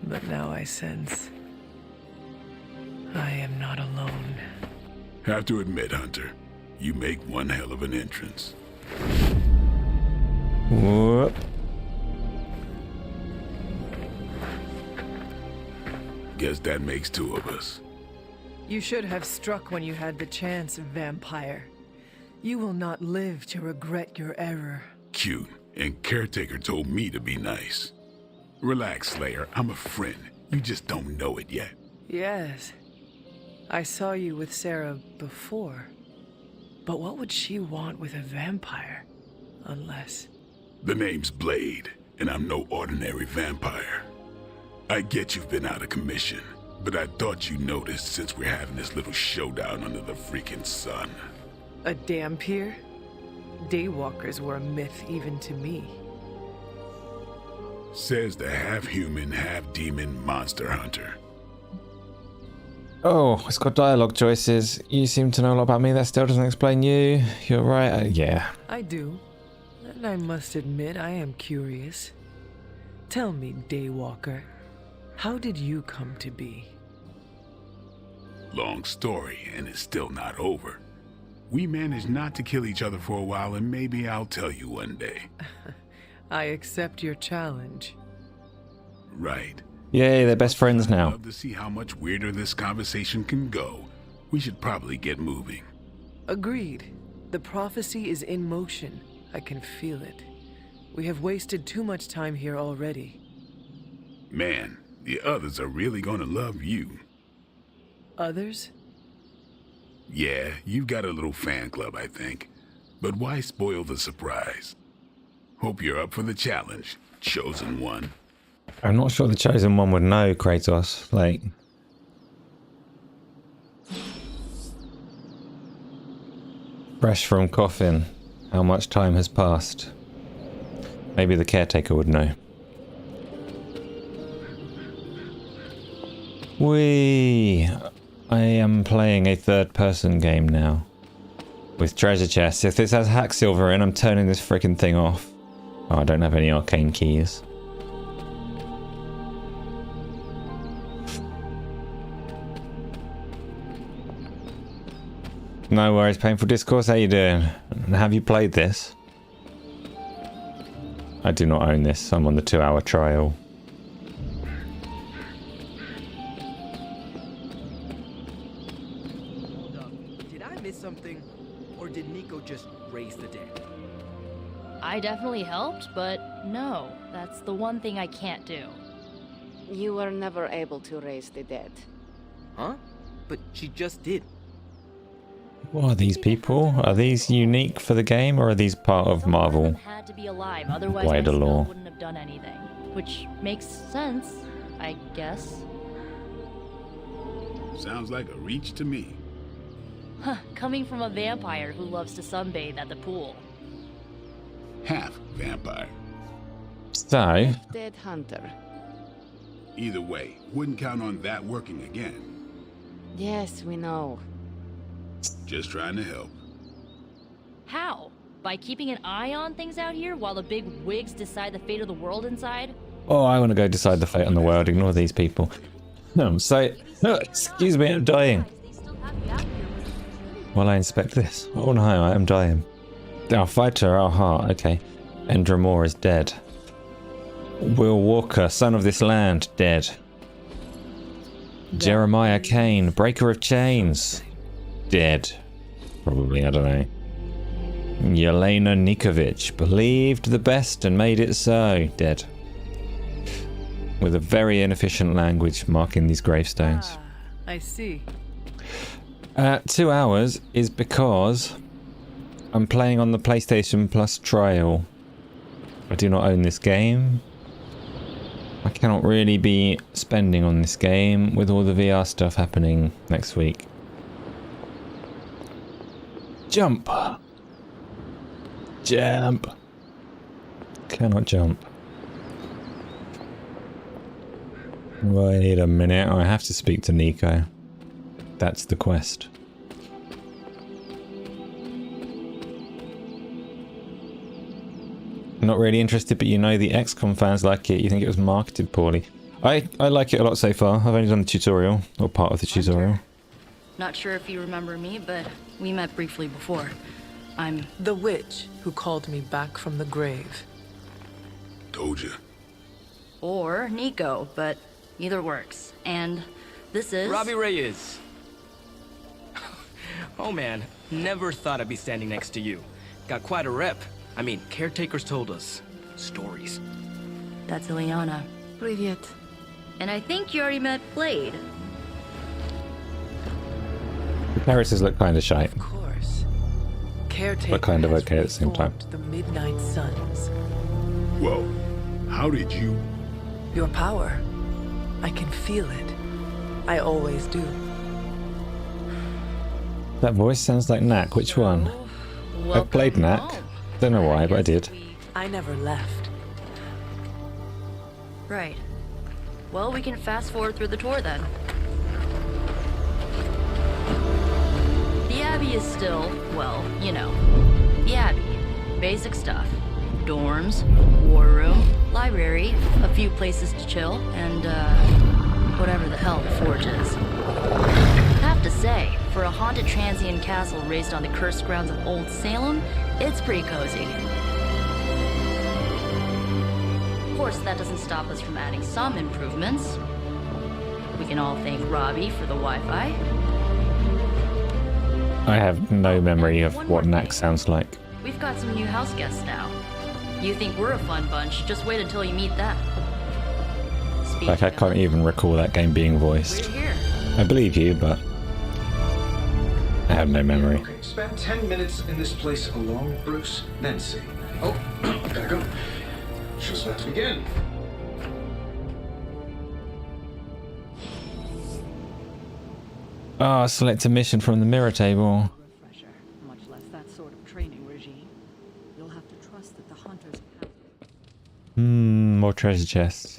But now I sense I am not alone. Have to admit, Hunter, you make one hell of an entrance. Whoop. Guess that makes 2 of us. You should have struck when you had the chance, vampire. You will not live to regret your error. Cute, and Caretaker told me to be nice. Relax, Slayer. I'm a friend. You just don't know it yet. Yes. I saw you with Sarah before. But what would she want with a vampire? Unless... The name's Blade, and I'm no ordinary vampire. I get you've been out of commission, but I thought you noticed since we're having this little showdown under the freaking sun. A dampier? Daywalkers were a myth even to me. Says the half-human, half-demon monster hunter. Oh, it's got dialogue choices. You seem to know a lot about me. That still doesn't explain you. You're right. Yeah. I do. And I must admit, I am curious. Tell me, Daywalker, how did you come to be? Long story, and it's still not over. We managed not to kill each other for a while, and maybe I'll tell you one day. I accept your challenge. Right. Yay, they're best friends now. I'd love to see how much weirder this conversation can go. We should probably get moving. Agreed. The prophecy is in motion. I can feel it. We have wasted too much time here already. Man, the others are really gonna love you. Others? Yeah, you've got a little fan club, I think. But why spoil the surprise? Hope you're up for the challenge, Chosen One. I'm not sure the Chosen One would know, Kratos. Like... Fresh from coffin. How much time has passed? Maybe the Caretaker would know. Whee! I am playing a third-person game now. With treasure chests. If this has hack silver in, I'm turning this freaking thing off. Oh, I don't have any arcane keys. No worries, Painful Discourse, how you doing? Have you played this? I do not own this, I'm on the 2-hour trial. Did I miss something? Or did Nico just raise the dead? I definitely helped, but no, that's the one thing I can't do. You were never able to raise the dead. Huh? But she just did. What are these people? Are these unique for the game, or are these part of Marvel? Had to be alive, otherwise Wider my spell lore. wouldn't have done anything. Which makes sense, I guess. Sounds like a reach to me. Huh, coming from a vampire who loves to sunbathe at the pool. Half vampire. So, Dead hunter. Either way, wouldn't count on that working again. Yes, we know. Just trying to help. How? By keeping an eye on things out here while the big wigs decide the fate of the world inside? oh, I want to go decide the fate on the world. Ignore these people. Excuse me, I'm dying. While I inspect this. Oh no, I am dying. Our fighter, our heart. Okay. Endramore is dead. Will Walker, son of this land, dead. Jeremiah Kane, breaker of chains, dead. Probably, I don't know. Yelena Nikovic, believed the best and made it so, dead. With a very inefficient language marking these gravestones. I see. 2 hours is because I'm playing on the PlayStation Plus trial. I do not own this game. I cannot really be spending on this game with all the VR stuff happening next week. Jump! Jump! Cannot jump. Wait a minute, I have to speak to Nico. That's the quest. Not really interested, but you know the XCOM fans like it. You think it was marketed poorly. I like it a lot so far. I've only done the tutorial, or part of the tutorial. Not sure if you remember me, but we met briefly before. I'm the witch who called me back from the grave. Told you. Or Nico, but either works. And this is... Robbie Reyes. Oh man, never thought I'd be standing next to you. Got quite a rep. I mean, caretakers told us stories. That's Ileana. Привет. And I think you already met Blade. The characters look kind of shite. Of course. Caretaker But kind of okay at the same time. The Midnight Suns. Whoa. How did you... Your power. I can feel it. I always do. That voice sounds like Knack. Which one? I've played Knack. Don't know why, but I did. I never left. Right. Well, we can fast forward through the tour then. The Abbey is still, well, you know, the Abbey. Basic stuff. Dorms, war room, library, a few places to chill, and, whatever the hell the Forge is. Have to say, for a haunted transient castle raised on the cursed grounds of Old Salem, it's pretty cozy. Of course, that doesn't stop us from adding some improvements. We can all thank Robbie for the Wi-Fi. I have no memory of what Knack sounds like. We've got some new house guests now. You think we're a fun bunch, just wait until you meet them. Like, I can't even recall that game being voiced. I believe you, but I have no memory. Okay, spend 10 minutes in this place alone, Bruce, then see. Oh, gotta go. Show's about to begin. Ah, select a mission from the mirror table. Much less that sort of training regime. You'll have to trust that the hunters have... More treasure chests.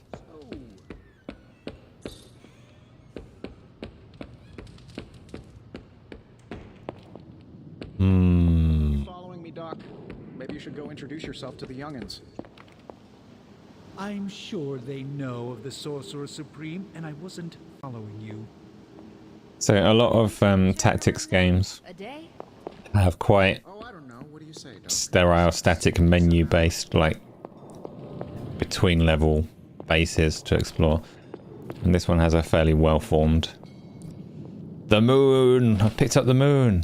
Following me, Doc? Maybe you should go introduce yourself to the youngins. I'm sure they know of the Sorcerer Supreme, and I wasn't following you. So a lot of tactics games have quite sterile, static, menu-based, like between level bases to explore, and this one has a fairly well-formed. The moon! I picked up the moon.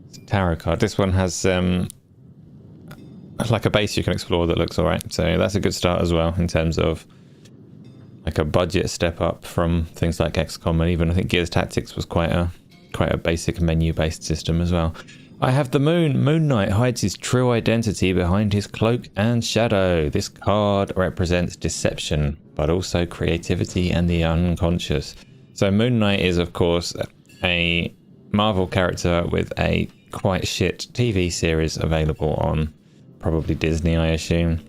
It's a tarot card. This one has like a base you can explore that looks alright. So that's a good start as well in terms of like a budget step up from things like XCOM, and even I think Gears Tactics was quite a basic menu-based system as well. I have the moon. Moon Knight hides his true identity behind his cloak and shadow. This card represents deception, but also creativity and the unconscious. So Moon Knight is, of course, a Marvel character with a quite shit TV series available on probably Disney, I assume.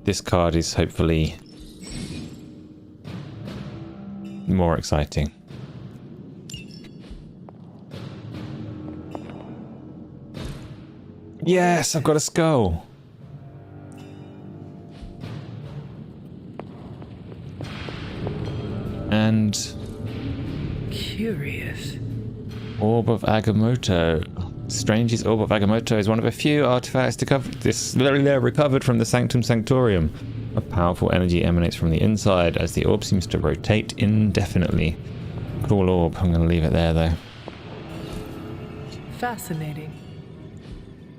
This card is hopefully more exciting. Yes, I've got a skull. And curious. Orb of Agamotto. Strange's Orb of Agamotto is one of a few artifacts recovered from the Sanctum Sanctorium. A powerful energy emanates from the inside as the orb seems to rotate indefinitely. Cool orb. I'm going to leave it there though. Fascinating.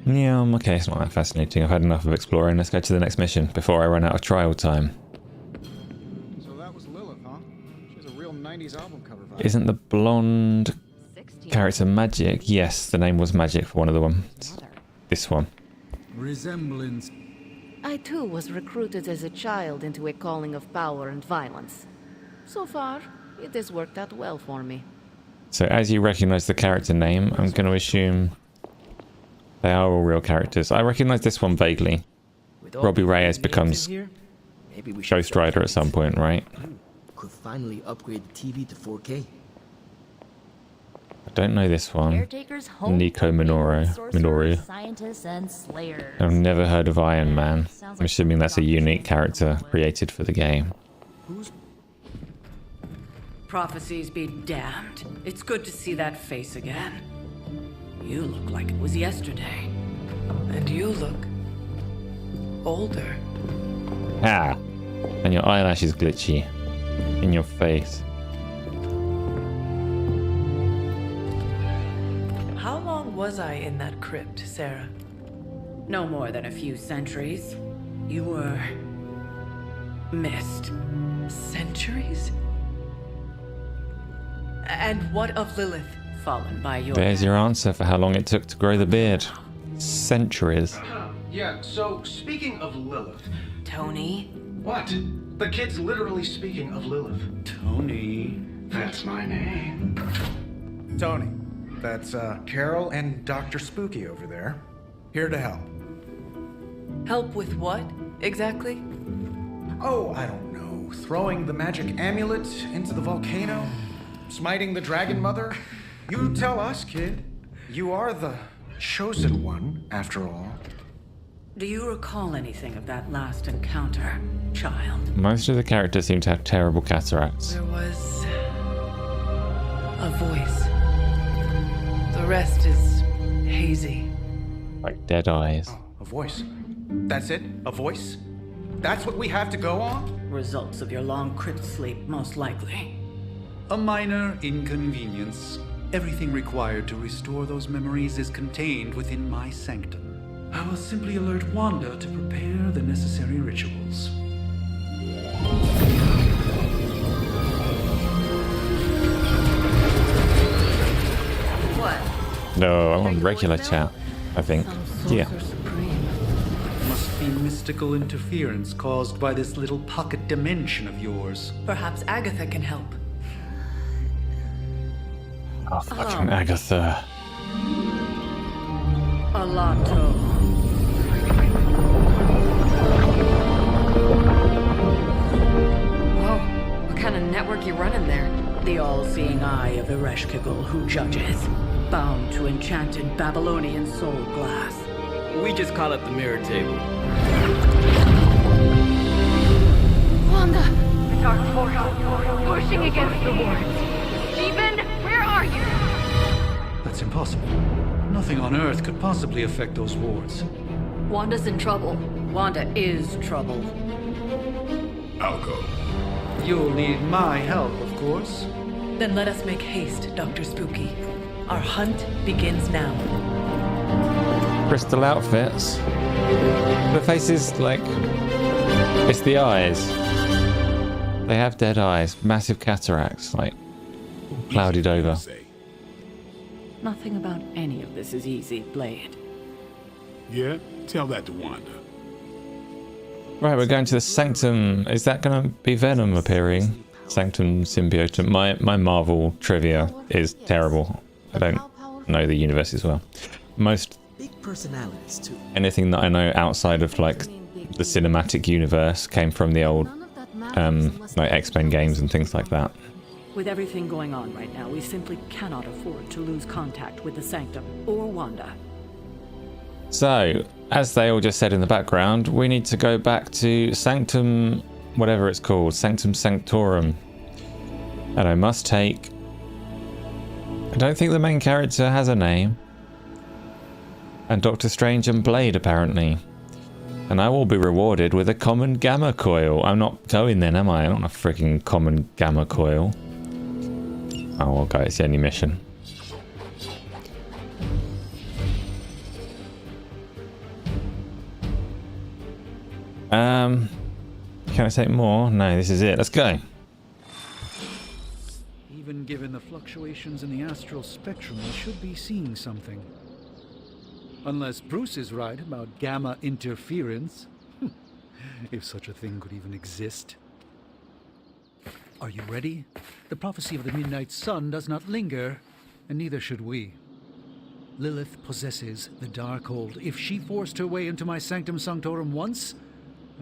Yeah, okay, it's not that fascinating. I've had enough of exploring. Let's go to the next mission before I run out of trial time. So that was Lilith, huh? She has a real 90s album cover vibe. Isn't the blonde character Magic? Yes, the name was Magic for one of the ones. This one. Resemblance. I too was recruited as a child into a calling of power and violence. So far, it has worked out well for me. So as you recognize the character name, I'm going to assume they are all real characters. I recognize this one vaguely. Robbie Reyes becomes Ghost Rider at some point, right? Could finally upgrade the TV to 4K. I don't know this one. Caretakers, Nico Minoru. Scientists and slayers. I've never heard of Iron Man. I'm assuming that's a unique character created for the game. Prophecies be damned. It's good to see that face again. You look like it was yesterday. And you look older. Ah! And your eyelash is glitchy. In your face. How long was I in that crypt, Sarah? No more than a few centuries. You were missed. Centuries? And what of Lilith? Fallen by your There's your answer for how long it took to grow the beard. Centuries. Yeah, so speaking of Lilith. Tony? What? The kid's literally speaking of Lilith. Tony. That's my name. Tony, that's Carol and Dr. Spooky over there. Here to help. Help with what, exactly? Oh, I don't know. Throwing the magic amulet into the volcano? Smiting the dragon mother? You tell us, kid. You are the chosen one, after all. Do you recall anything of that last encounter, child? Most of the characters seem to have terrible cataracts. There was a voice. The rest is hazy. Like dead eyes. Oh, a voice. That's it? A voice? That's what we have to go on? Results of your long crypt sleep, most likely. A minor inconvenience. Everything required to restore those memories is contained within my sanctum. I will simply alert Wanda to prepare the necessary rituals. What? No, I'm on regular chat, I think. Yeah. Must be mystical interference caused by this little pocket dimension of yours. Perhaps Agatha can help. Oh, fucking Agatha. Alato. Whoa, what kind of network you running there? The all-seeing eye of Ereshkigal who judges, bound to enchanted Babylonian soul glass. We just call it the mirror table. Wanda! The dark portal, pushing against the wards. Stephen, where are you? That's impossible. Nothing on Earth could possibly affect those wards. Wanda's in trouble. Wanda is trouble. I'll go. You'll need my help, of course. Then let us make haste, Dr. Spooky. Our hunt begins now. Crystal outfits. The faces, like... It's the eyes. They have dead eyes. Massive cataracts, like... Clouded over. Nothing about any of this is easy, Blade. Yeah? Tell that to Wanda. Right, we're going to the Sanctum. Is that going to be Venom appearing? Sanctum Symbiote. My Marvel trivia is terrible. I don't know the universe as well. Most Big personalities too. anything that I know outside of like the cinematic universe came from the old like X-Men games and things like that. With everything going on right now, we simply cannot afford to lose contact with the Sanctum or Wanda. So, as they all just said in the background, we need to go back to Sanctum, whatever it's called, Sanctum Sanctorum. And I must take... I don't think the main character has a name. And Doctor Strange and Blade, apparently. And I will be rewarded with a common gamma coil. I'm not going then, am I? I'm not a freaking common gamma coil. Oh, okay, it's the only mission. Can I take more? No, this is it. Let's go. Even given the fluctuations in the astral spectrum, we should be seeing something. Unless Bruce is right about gamma interference. If such a thing could even exist. Are you ready? The prophecy of the Midnight Sun does not linger, and neither should we. Lilith possesses the Darkhold. If she forced her way into my Sanctum Sanctorum once,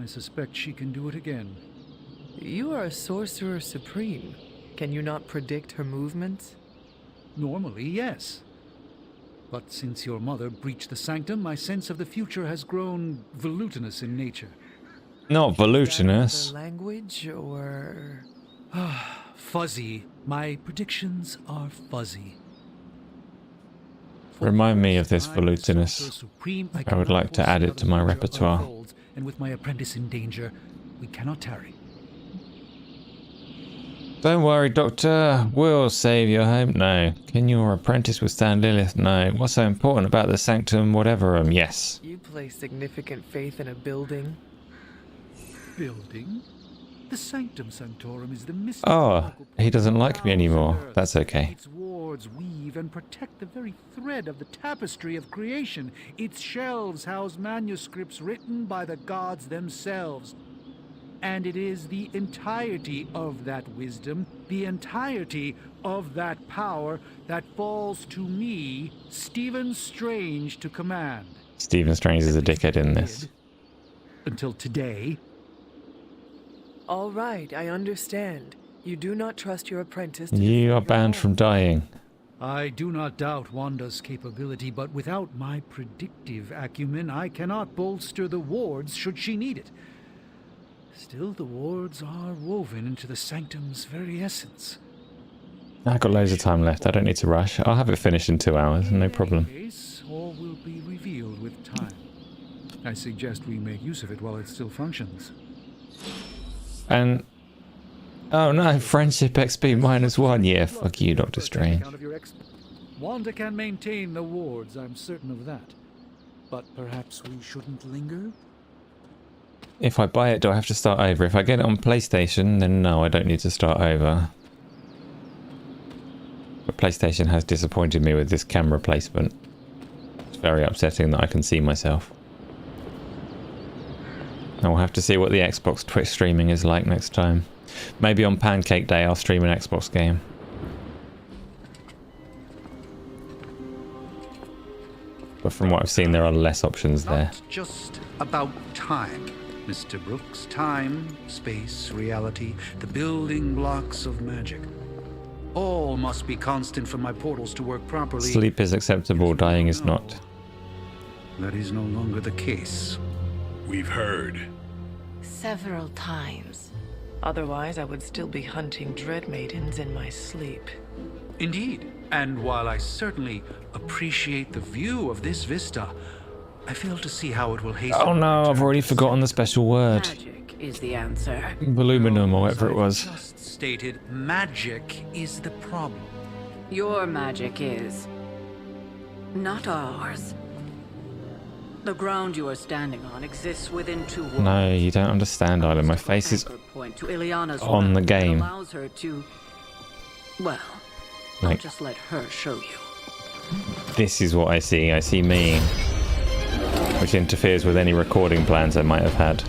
I suspect she can do it again. You are a sorcerer supreme. Can you not predict her movements? Normally, yes. But since your mother breached the Sanctum, my sense of the future has grown volutinous in nature. Not volutinous. Language or... Fuzzy. My predictions are fuzzy. Remind me of this volutinous. I would like to add it to my repertoire. And with my apprentice in danger, we cannot tarry. Don't worry, Doctor. We'll save your home. No. Can your apprentice withstand Lilith? No. What's so important about the Sanctum whatever? Yes. You place significant faith in a building? Building? The Sanctum Sanctorum is the mystic. Oh, he doesn't like me anymore. That's okay. Its wards weave and protect the very thread of the tapestry of creation. Its shelves house manuscripts written by the gods themselves. And it is the entirety of that wisdom, the entirety of that power that falls to me, Stephen Strange, to command. Stephen Strange is a dickhead in this. Until today. All right, I understand. You do not trust your apprentice to You are banned from dying. I do not doubt Wanda's capability, but without my predictive acumen, I cannot bolster the wards should she need it. Still, the wards are woven into the Sanctum's very essence. I've got loads of time left. I don't need to rush. I'll have it finished in 2 hours. No problem. All will be revealed with time. I suggest we make use of it while it still functions. And... oh no, friendship XP -1. Yeah, fuck you, Doctor Strange. Wanda can maintain the wards, I'm certain of that. But perhaps we shouldn't linger? If I buy it, do I have to start over? If I get it on PlayStation, then no, I don't need to start over. But PlayStation has disappointed me with this camera placement. It's very upsetting that I can see myself. And we'll have to see what the Xbox Twitch streaming is like next time. Maybe on Pancake Day I'll stream an Xbox game. But from what I've seen, there are less options there. Not just about time, Mr. Brooks. Time, space, reality, the building blocks of magic. All must be constant for my portals to work properly. Sleep is acceptable, dying is not. That is no longer the case. We've heard. Several times. Otherwise, I would still be hunting Dread Maidens in my sleep. Indeed. And while I certainly appreciate the view of this vista, I fail to see how it will hasten. Oh no, I've already forgotten the special word. Magic is the answer. Voluminum or whatever it was. Just stated, magic is the problem. Your magic is not ours. The ground you are standing on exists within 2 worlds. No, you don't understand, Isla. My face is Point to Ileana's on the game. Allows her to, well, Like, I'll just let her show you. this is what I see. I see me, which interferes with any recording plans I might have had,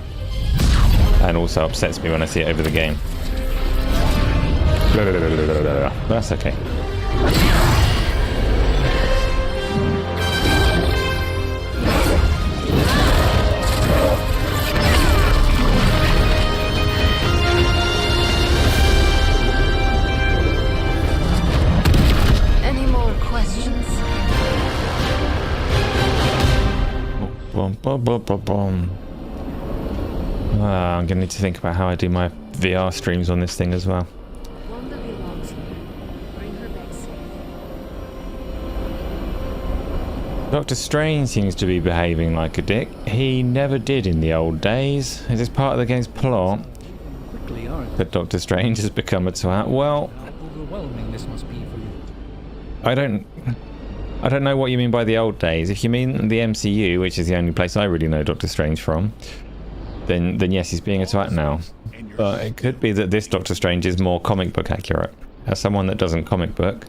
and also upsets me when I see it over the game. That's okay. I'm gonna need to think about how I do my VR streams on this thing as well. Wanda belongs here. Bring her back safe. Doctor Strange seems to be behaving like a dick. He never did in the old days. Is this part of the game's plot? Quickly, aren't That Doctor Strange has become a twat? Well, How overwhelming this must be for you. I don't know what you mean by the old days. If you mean the MCU, which is the only place I really know Doctor Strange from, then yes, he's being a twat now. But it could be that this Doctor Strange is more comic book accurate. As someone that doesn't comic book,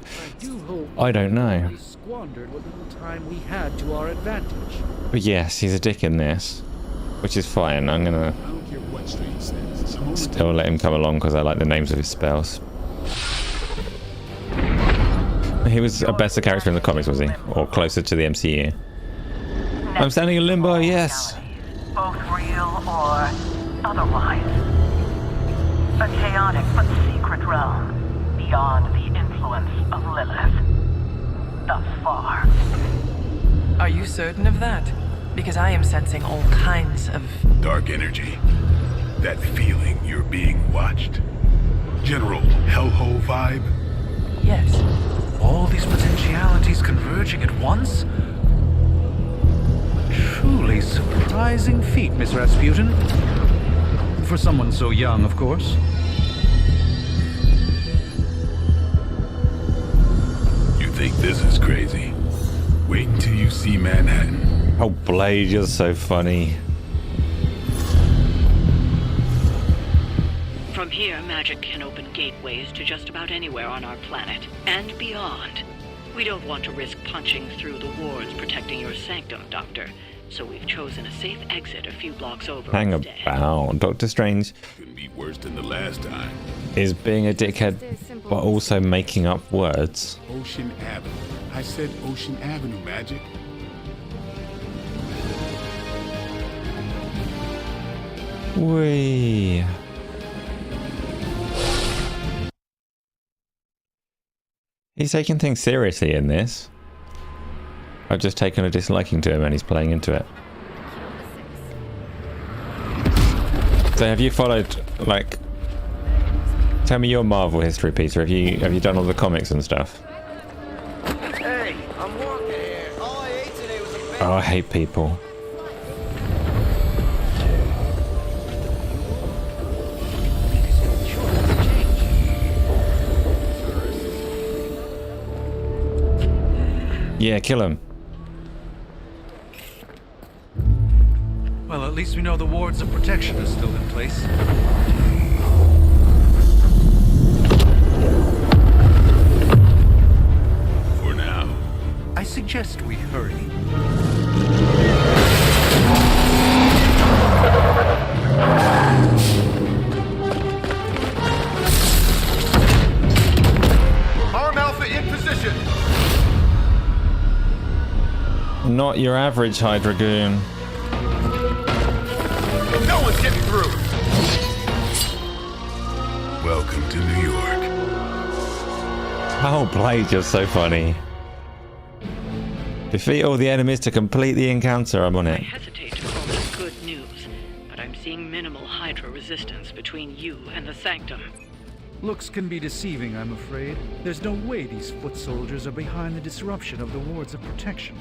I don't know. We squandered what little time we had to our advantage. But yes, he's a dick in this, which is fine. I'm gonna still let him come along because I like the names of his spells. He was a better character in the comics, was he? Or closer to the MCU? I'm standing in limbo, yes. Both real or otherwise. A chaotic but secret realm beyond the influence of Lilith. Thus far. Are you certain of that? Because I am sensing all kinds of... Dark energy. That feeling you're being watched. General hellhole vibe. Yes. All these potentialities converging at once? Truly surprising feat, Miss Rasputin. For someone so young, of course. You think this is crazy? Wait until you see Manhattan. Oh, Blade, you're so funny. From here, magic can open gateways to just about anywhere on our planet, and beyond. We don't want to risk punching through the wards protecting your sanctum, Doctor, so we've chosen a safe exit a few blocks over Hang instead. about. Doctor Strange Couldn't be worse than the last time. is being a dickhead, but also making up words. Ocean Avenue. I said Ocean Avenue, Magic. Whee. He's taking things seriously in this. I've just taken a disliking to him and he's playing into it. So have you followed, like, tell me your Marvel history, Peter. Have you done all the comics and stuff? Hey, I'm walking here. All I ate today was a Oh, I hate people. Yeah, kill him. Well, at least we know the wards of protection are still in place. For now. I suggest we hurry. Arm Alpha in position. Not your average Hydra goon. No one's getting through. Welcome to New York. Oh, Blade, you're so funny. Defeat all the enemies to complete the encounter. I'm on I it. hesitate to call this good news, but I'm seeing minimal Hydra resistance between you and the Sanctum. Looks can be deceiving, I'm afraid. There's no way these foot soldiers are behind the disruption of the wards of protection.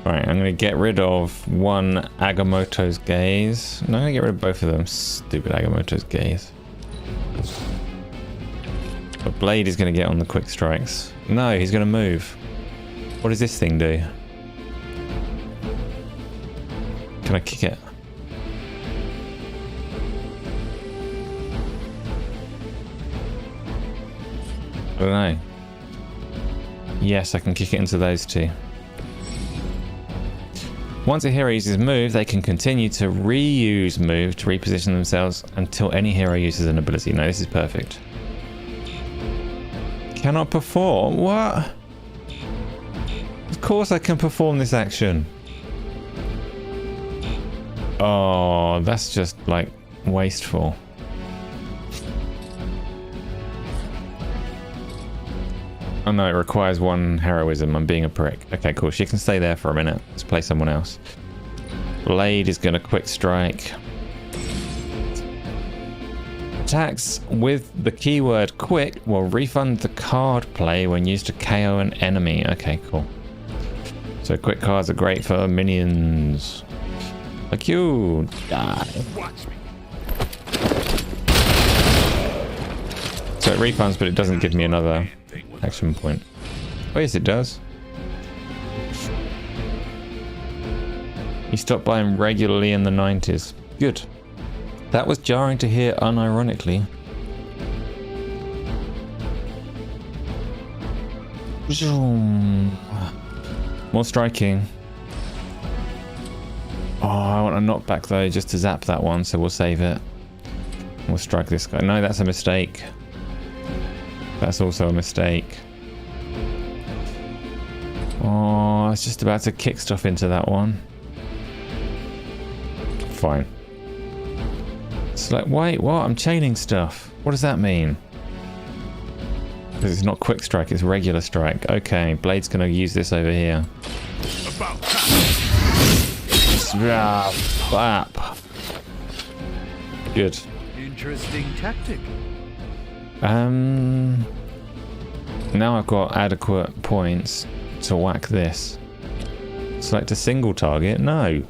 Right, I'm going to get rid of one Agamotto's gaze. No, I'm going to get rid of both of them. Stupid Agamotto's gaze. But Blade is going to get on the quick strikes. No, he's going to move. What does this thing do? Can I kick it? I don't know. Yes, I can kick it into those two. Once a hero uses move, they can continue to reuse move to reposition themselves until any hero uses an ability. No, this is perfect. Cannot perform? What? Of course I can perform this action. Oh, that's just like wasteful. Oh no, it requires one heroism. I'm being a prick. Okay, cool. She can stay there for a minute. Let's play someone else. Blade is going to quick strike. Attacks with the keyword quick will refund the card play when used to KO an enemy. Okay, cool. So quick cards are great for minions. Like you. Die. So it refunds, but it doesn't give me another action point. Oh yes, it does. You stopped by him regularly in the 90s. Good. That was jarring to hear unironically. More striking. Oh, I want a knockback though, just to zap that one, so we'll save it. We'll strike this guy. No, that's a mistake. That's also a mistake. Oh, I was just about to kick stuff into that one. Fine. It's like, wait, what? I'm chaining stuff. What does that mean? Because it's not quick strike, it's regular strike. Okay, Blade's gonna use this over here. Bap. Good. Interesting tactic. Now I've got adequate points to whack this. Select a single target? No.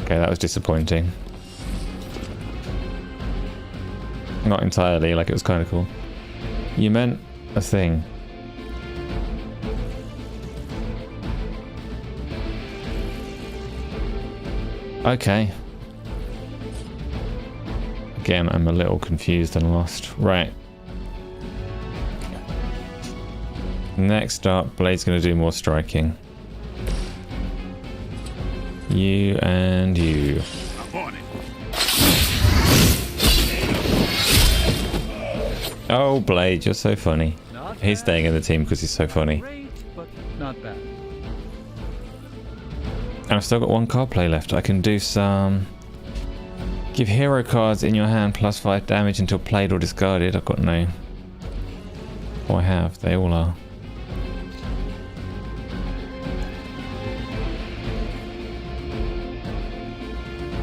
Okay, that was disappointing. Not entirely, like it was kind of cool. You meant a thing. Okay. Again, I'm a little confused and lost. Right. Next up, Blade's going to do more striking. You and you. Oh, Blade, you're so funny. He's staying in the team because he's so funny. Great, but not bad. And I've still got one card play left. I can do some... Give hero cards in your hand +5 damage until played or discarded. I've got no... Oh, I have. They all are.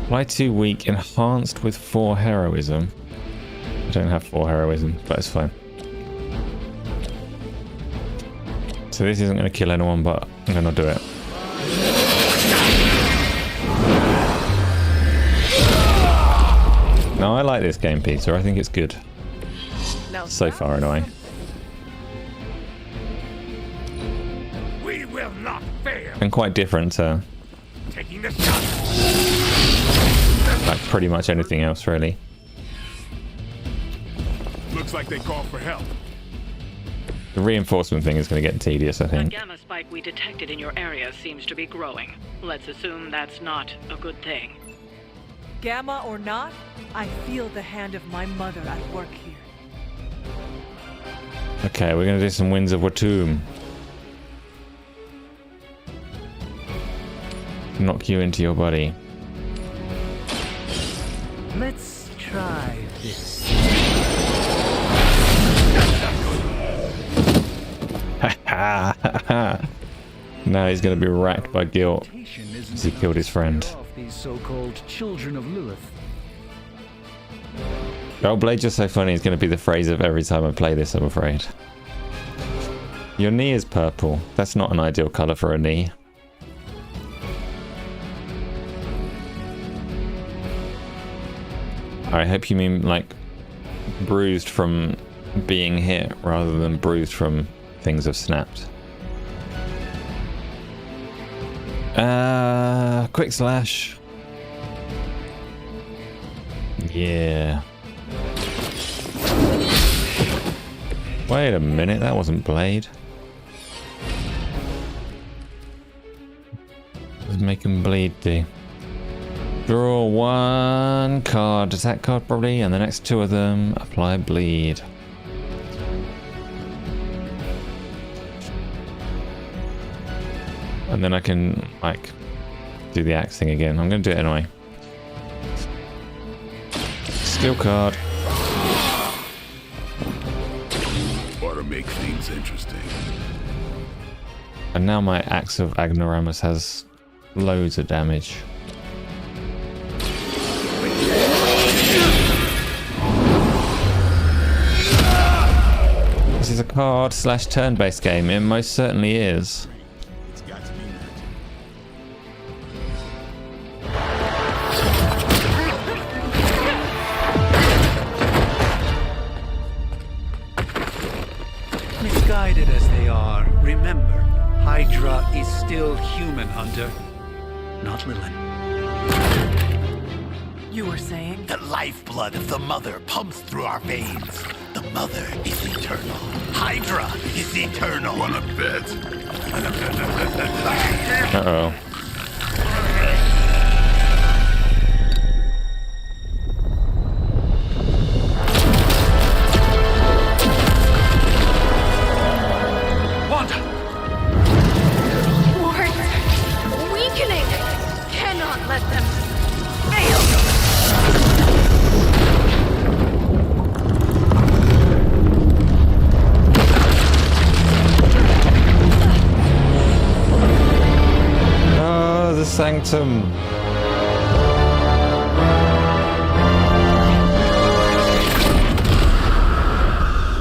Apply 2 weak, enhanced with 4 heroism. I don't have 4 heroism, but it's fine. So this isn't going to kill anyone, but I'm going to do it. No, I like this game, Peter. I think it's good. So far, anyway. We will not fail. And quite different to Taking the shot. like pretty much anything else, really. Looks like they called for help. The reinforcement thing is going to get tedious, I The think. gamma spike we detected in your area seems to be growing. Let's assume that's not a good thing. Gamma or not, I feel the hand of my mother at work here. Okay, we're going to do some Winds of Watum. Knock you into your body. Let's try this. Now he's going to be racked by guilt as he killed his friend. These so-called children of Lilith. Oh, Blade just so funny is going to be the phrase of every time I play this, I'm afraid. Your knee is purple. That's not an ideal colour for a knee. I hope you mean like bruised from being hit rather than bruised from things have snapped. Quick slash. Yeah. Wait a minute, that wasn't Blade. It was making bleed do. Draw 1 card, attack card probably, and the next 2 of them apply bleed. And then I can, like, do the axe thing again. I'm going to do it anyway. Skill card. to make things interesting. And now my Axe of Agnoramus has loads of damage. This is a card/turn-based game. It most certainly is. Misguided as they are, remember, Hydra is still human, Hunter. Not Lilith. You were saying? The lifeblood of the Mother pumps through our veins. The Mother is eternal. Hydra is eternal. Wanna bet? Uh-oh. Sanctum.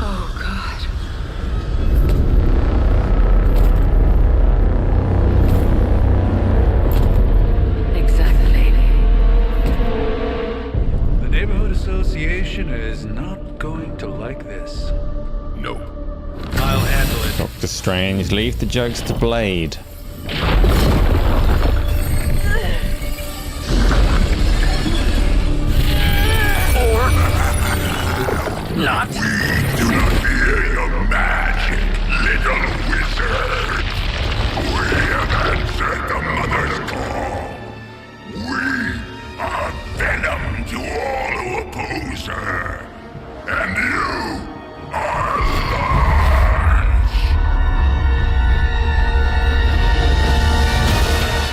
Oh, God. Exactly. The Neighborhood Association is not going to like this. No. I'll handle it. Dr. Strange, leave the jokes to Blade. Not. We do not fear your magic, little wizard. We have answered the Mother's call. We are venom to all who oppose her. And you are large.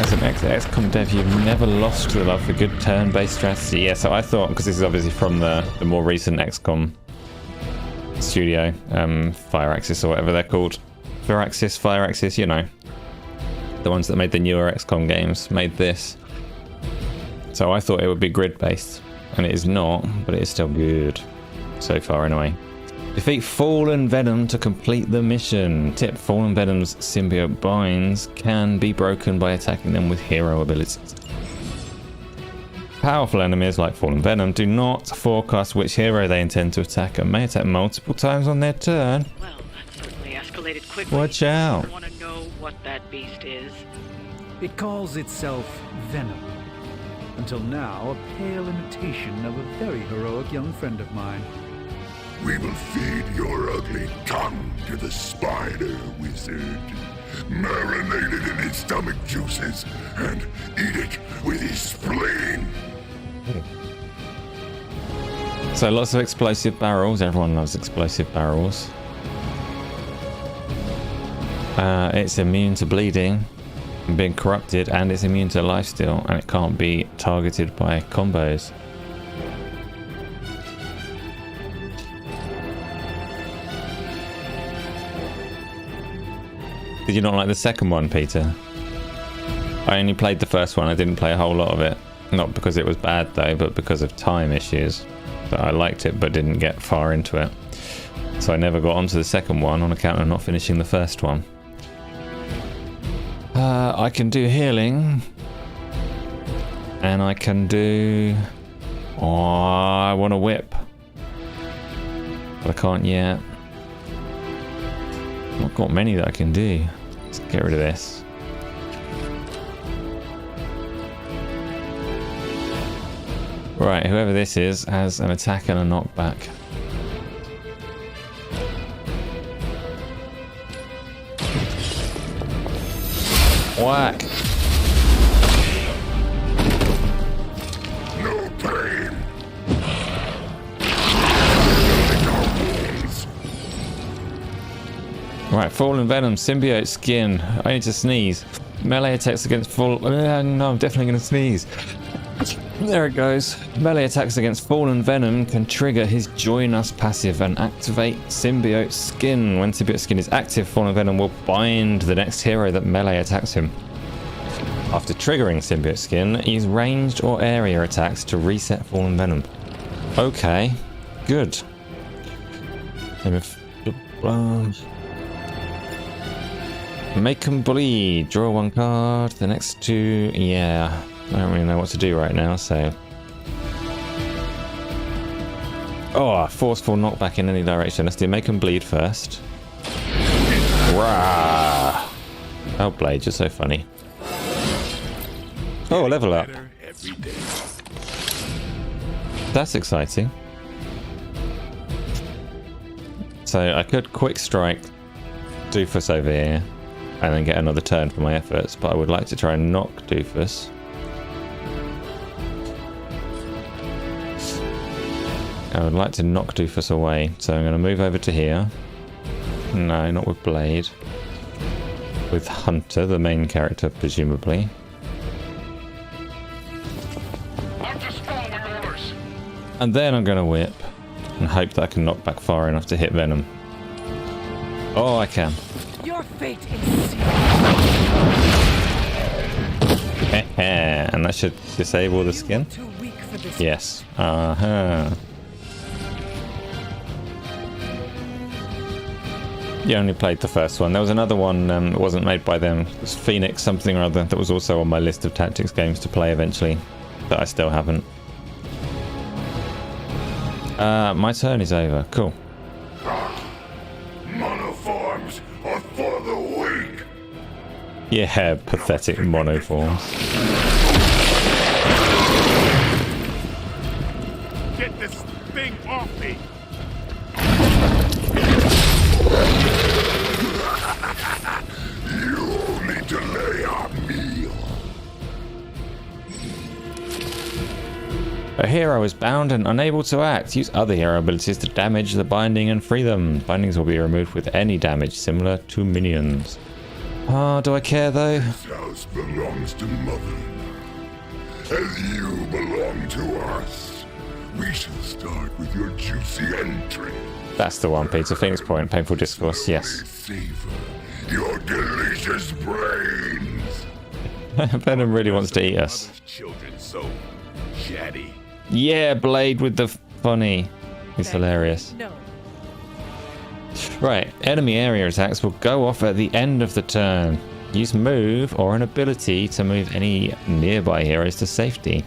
As an ex-XCOM dev, you've never lost the love for good turn-based strategy. Yeah, so I thought, because this is obviously from the more recent XCOM studio, Fireaxis or whatever they're called. Fireaxis, you know. The ones that made the newer XCOM games made this. So I thought it would be grid-based, and it is not, but it is still good. So far, anyway. Defeat Fallen Venom to complete the mission. Tip: Fallen Venom's symbiote binds can be broken by attacking them with hero abilities. Powerful enemies like Fallen Venom do not forecast which hero they intend to attack and may attack multiple times on their turn. Well, that certainly escalated quickly. Watch out. I want to know what that beast is. It calls itself Venom. Until now, a pale imitation of a very heroic young friend of mine. We will feed your ugly tongue to the spider wizard. Marinated in his stomach juices and eat it with his spleen. So lots of explosive barrels. Everyone loves explosive barrels. It's immune to bleeding and being corrupted, and it's immune to lifesteal, and it can't be targeted by combos. Did you not like the second one, Peter? I only played the first one. I didn't play a whole lot of it. Not because it was bad though, but because of time issues. So I liked it but didn't get far into it. So I never got onto the second one on account of not finishing the first one. I can do healing. And I can do... Oh, I want a whip. But I can't yet. I've not got many that I can do. Let's get rid of this. Right, whoever this is has an attack and a knockback. Whack! No pain. Right, Fallen Venom, Symbiote Skin. I need to sneeze. Melee attacks against full... no, I'm definitely going to sneeze. There it goes. Melee attacks against fallen venom can trigger his Join Us passive and activate Symbiote Skin. When Symbiote Skin is active, fallen venom will bind the next hero that melee attacks him. After triggering Symbiote Skin, use ranged or area attacks to reset fallen venom. Okay, good. Make 'em bleed. Draw one card. The next two, yeah. I don't really know what to do right now, so... Oh, forceful knockback in any direction. Let's do make 'em bleed first. Rah! Oh, Blade, you're so funny. Oh, level up. That's exciting. So I could quick strike Doofus over here and then get another turn for my efforts, but I would like to try and knock Doofus. I would like to knock Doofus away, so I'm going to move over to here. No, not with Blade. With Hunter, the main character, presumably. And then I'm going to whip and hope that I can knock back far enough to hit Venom. Oh, I can. Your fate is sealed. And that should disable the skin? Yes. Uh-huh. You only played the first one. There was another one that wasn't made by them. It was Phoenix something or other that was also on my list of tactics games to play eventually. That I still haven't. My turn is over. Cool. Monoforms are for the weak. Yeah, pathetic monoforms. Get this thing off me. You only delay our meal. A hero is bound and unable to act. Use other hero abilities to damage the binding and free them. Bindings will be removed with any damage similar to minions. Ah, do I care though? This house belongs to Mother. As you belong to us. We shall start with your juicy entry. That's the one, Peter. Phoenix Point, Painful Discourse, yes. Savor your delicious brains. Venom really wants to eat us. Children so chatty. Yeah, Blade with the funny. It's hilarious. No. Right, enemy area attacks will go off at the end of the turn. Use move or an ability to move any nearby heroes to safety.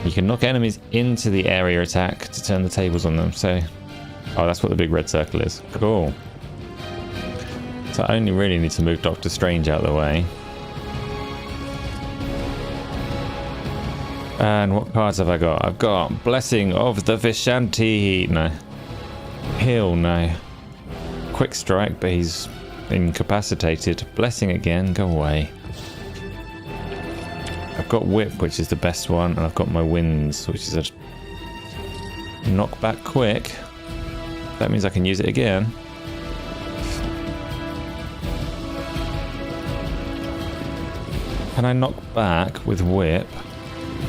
You can knock enemies into the area attack to turn the tables on them, so... Oh, that's what the big red circle is. Cool. So I only really need to move Doctor Strange out of the way. And what cards have I got? I've got Blessing of the Vishanti. No. Heal, no. Quick Strike, but he's incapacitated. Blessing again, go away. I've got Whip, which is the best one, and I've got my Winds, which is a knockback quick. That means I can use it again. Can I knock back with Whip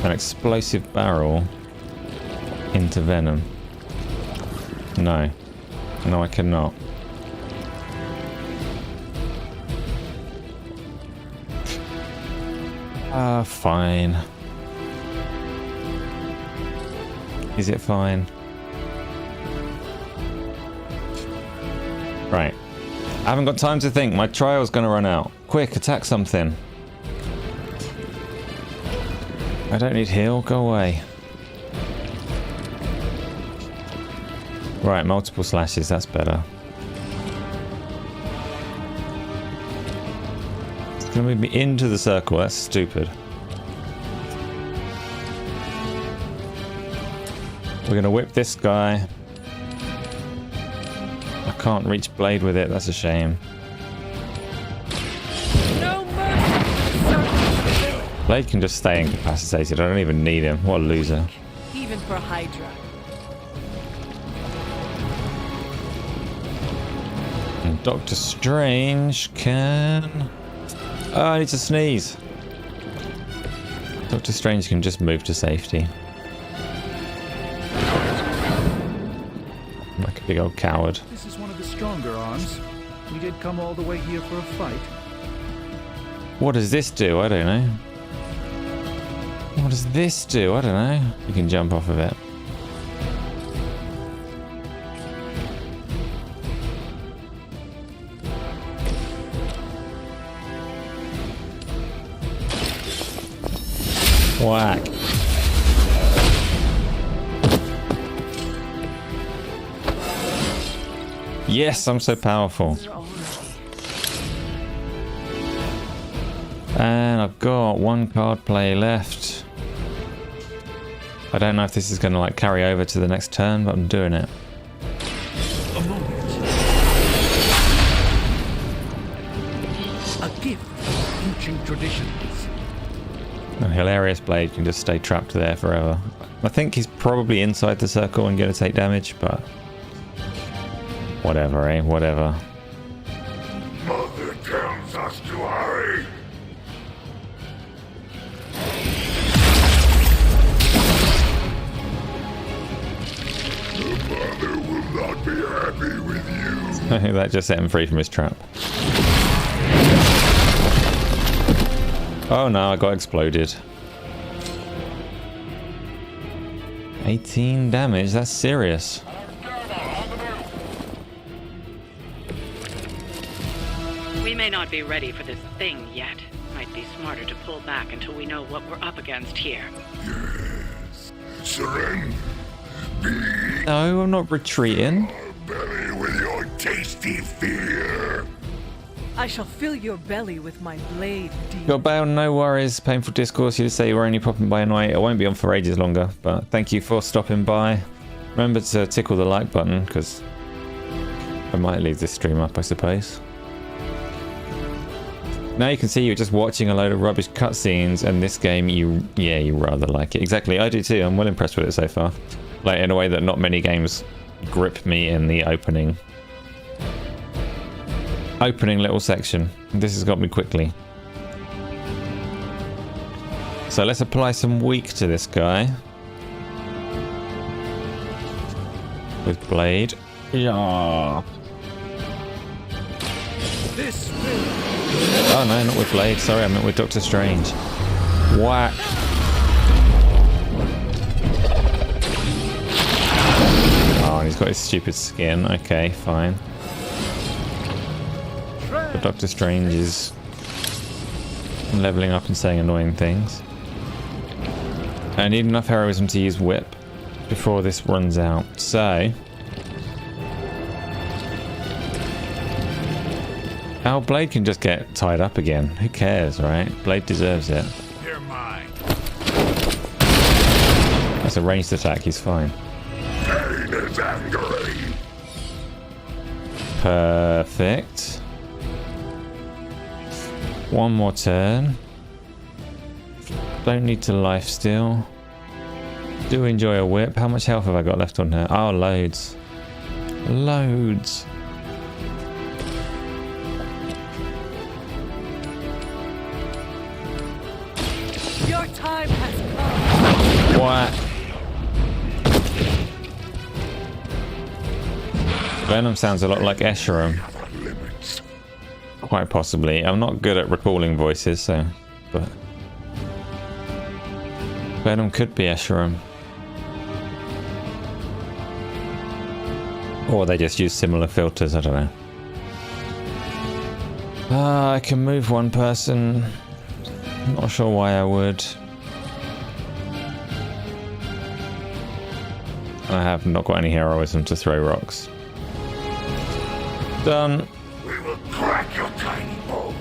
an explosive barrel into Venom? No. No, I cannot. Fine. Is it fine? Right. I haven't got time to think. My trial's gonna run out. Quick, attack something. I don't need heal. Go away. Right, multiple slashes. That's better. It's gonna move me into the circle. That's stupid. We're gonna whip this guy. I can't reach Blade with it. That's a shame. No mercy. Blade can just stay incapacitated. I don't even need him. What a loser. Even for Hydra. And Doctor Strange can... Oh, I need to sneeze. Doctor Strange can just move to safety. Like a big old coward. This is one of the stronger arms. We did come all the way here for a fight. What does this do? I don't know. What does this do? I don't know. You can jump off of it. Whack. Yes, I'm so powerful. And I've got one card play left. I don't know if this is going to like carry over to the next turn, but I'm doing it. A moment. A gift of ancient traditions. A hilarious blade can just stay trapped there forever. I think he's probably inside the circle and going to take damage, but whatever, eh? Whatever. Mother tells us to hurry. The mother will not be happy with you. That just set him free from his trap. Oh no, I got exploded. 18 damage, that's serious. We may not be ready for this thing yet. Might be smarter to pull back until we know what we're up against here. Yes. Surrender. No, I'm not retreating. Belly with your tasty fear. I shall fill your belly with my blade, demon. Got bail, no worries. Painful discourse. You just say you were only popping by anyway. I won't be on for ages longer, but thank you for stopping by. Remember to tickle the like button, because I might leave this stream up, I suppose. Now you can see you're just watching a load of rubbish cutscenes, and this game, you rather like it. Exactly, I do too. I'm well impressed with it so far. Like, in a way that not many games grip me in the opening little section. This has got me quickly. So let's apply some weak to this guy. With blade. Yeah. This Oh no, not with blade. Sorry, I meant with Doctor Strange. Whack. Oh, and he's got his stupid skin. Okay, fine. But Doctor Strange is leveling up and saying annoying things. I need enough heroism to use whip before this runs out. So our Blade can just get tied up again. Who cares, right? Blade deserves it. You're mine. That's a ranged attack, he's fine. Pain is angry. Perfect. One more turn. Don't need to lifesteal. Do enjoy a whip. How much health have I got left on her? Oh, loads. Loads. Your time has come. What? Venom sounds a lot like Escharum. Quite possibly. I'm not good at recalling voices, so... but... Venom could be Escharum. Or they just use similar filters, I don't know. I can move one person. Not sure why I would. I have not got any heroism to throw rocks. Done. We will crack your tiny bones.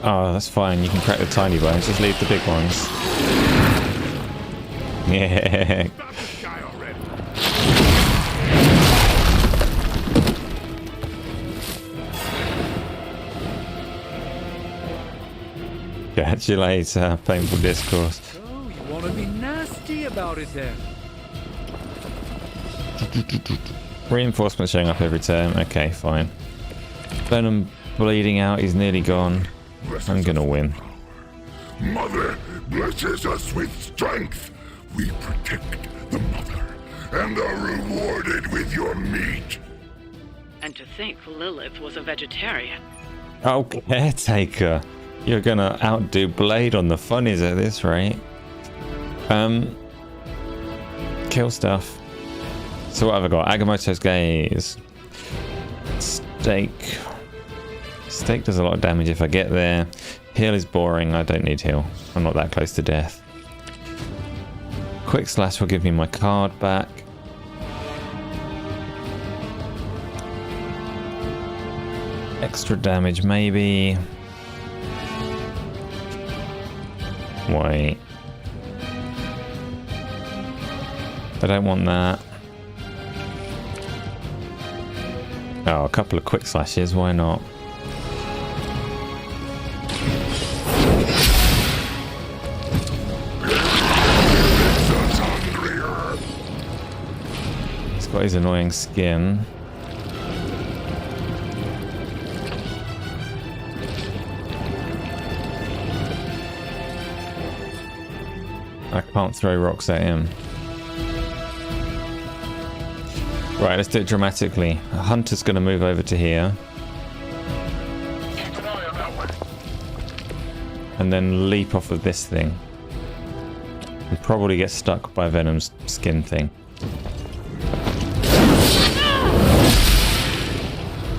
Oh, that's fine. You can crack the tiny bones. Just leave the big ones. Yeah. Catch you later. Painful discourse. Oh, you want to be nasty about it then? Reinforcement showing up every turn. Okay, fine. Venom bleeding out. He's nearly gone. I'm gonna win. Mother blesses us with strength. We protect the Mother and are rewarded with your meat. And to think Lilith was a vegetarian. Oh, caretaker. You're gonna outdo Blade on the funnies at this rate. Kill stuff. So what have I got? Agamotto's Gaze. Stake. Stake does a lot of damage if I get there. Heal is boring. I don't need heal. I'm not that close to death. Quick Slash will give me my card back. Extra damage maybe. Wait. I don't want that. Oh, a couple of Quick Slashes, why not? He's got his annoying skin. I can't throw rocks at him. Right, let's do it dramatically. A hunter's going to move over to here. And then leap off of this thing. And probably get stuck by Venom's skin thing.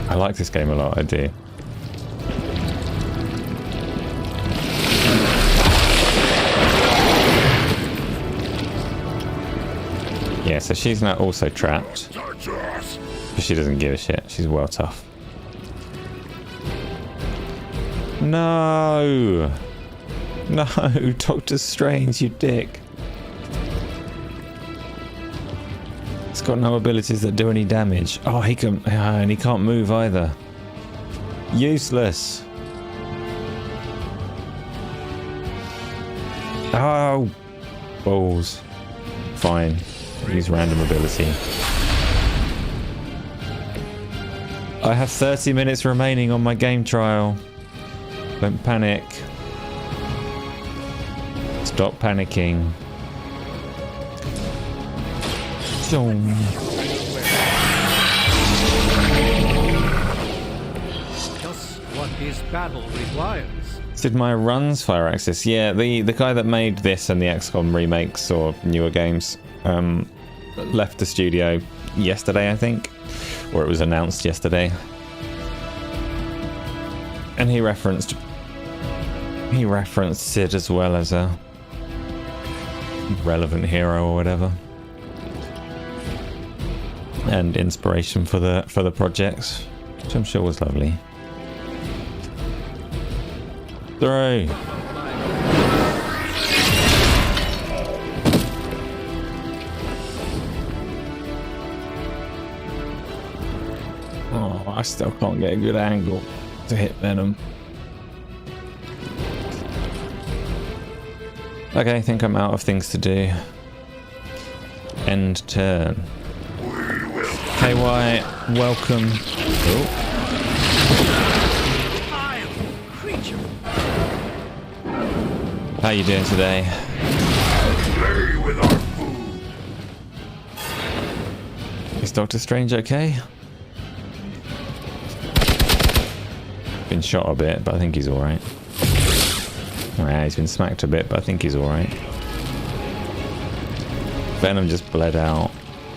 I like this game a lot, I do. Yeah, so she's now also trapped. But she doesn't give a shit. She's well tough. No! No, Doctor Strange, you dick. He's got no abilities that do any damage. Oh, he can... and he can't move either. Useless. Oh! Balls. Fine. Use random ability. I have 30 minutes remaining on my game trial. Don't panic. Stop panicking. Just what this battle requires. Sid Meier runs Fire Axis. Yeah, the guy that made this and the XCOM remakes or newer games left the studio yesterday, I think, or it was announced yesterday, and he referenced Sid as well as a relevant hero or whatever, and inspiration for the projects, which I'm sure was lovely. Throw. Oh, I still can't get a good angle to hit Venom. Okay, I think I'm out of things to do. End turn. KY, welcome. Oh. How you doing today? Play with our food. Is Doctor Strange okay? Been shot a bit, but I think he's alright. Oh, yeah, he's been smacked a bit, but I think he's alright. Venom just bled out.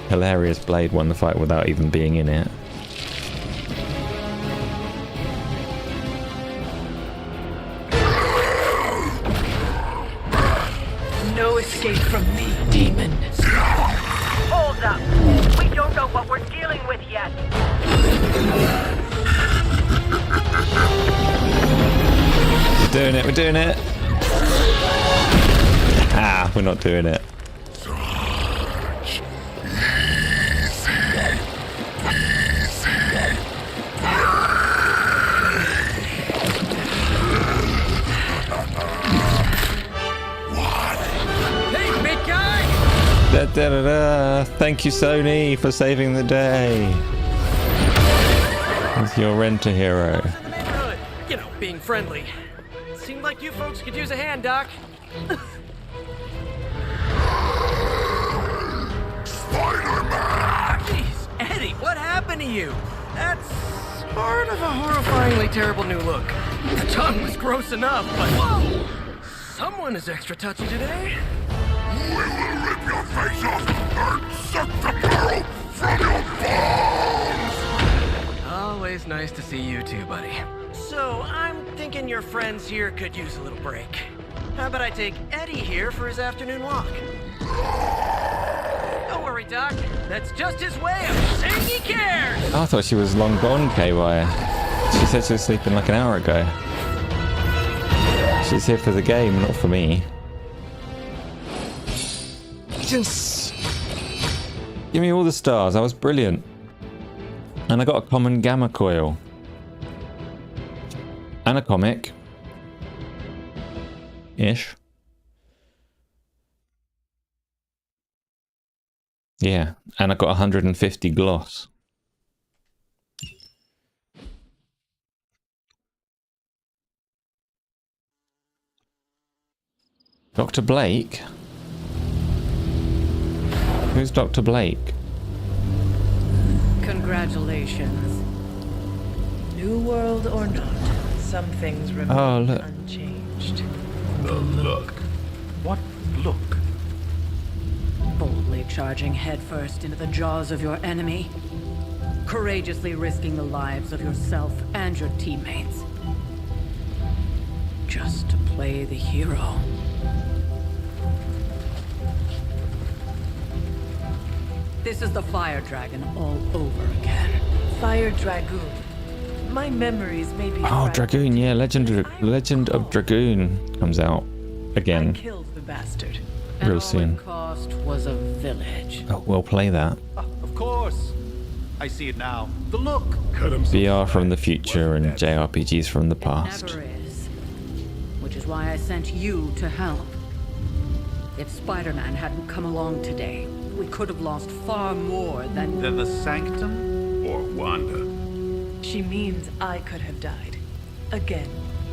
Hilarious Blade won the fight without even being in it. No escape from me, demon. Hold up. We don't know what we're dealing with yet. We're doing it, we're doing it. Ah, we're not doing it. Da, da, da, da. Thank you, Sony, for saving the day. With your rent-a-hero. Good. You know, being friendly. Seemed like like you folks could use a hand, Doc. Spider-Man! Jeez, Eddie, what happened to you? That's sort of a horrifyingly terrible new look. The tongue was gross enough, but whoa! Someone is extra touchy today. We will rip your face off and suck the marrow from your bones! Always nice to see you too, buddy. So, I'm thinking your friends here could use a little break. How about I take Eddie here for his afternoon walk? Don't worry, Doc. That's just his way of saying he cares! I thought she was long gone, KY. She said she was sleeping like an hour ago. She's here for the game, not for me. Yes! Give me all the stars, that was brilliant. And I got a common gamma coil. And a comic. Ish. Yeah, and I got 150 gloss. Dr. Blake? Who's Dr. Blake? Congratulations. New world or not, some things remain unchanged. The look. What look? Boldly charging headfirst into the jaws of your enemy. Courageously risking the lives of yourself and your teammates. Just to play the hero. This is the Fire Dragon all over again. Fire Dragoon. My memories may be Oh, fresh. Dragoon, yeah, Legend of Dragoon comes out again Killed the bastard. real soon. Cost was a village. Oh, we'll play that. Of course. I see it now. The look. VR from the future and JRPGs from the past. Never is. Which is why I sent you to help. If Spider-Man hadn't come along today, we could have lost far more than the Sanctum? Or Wanda. She means I could have died. Again,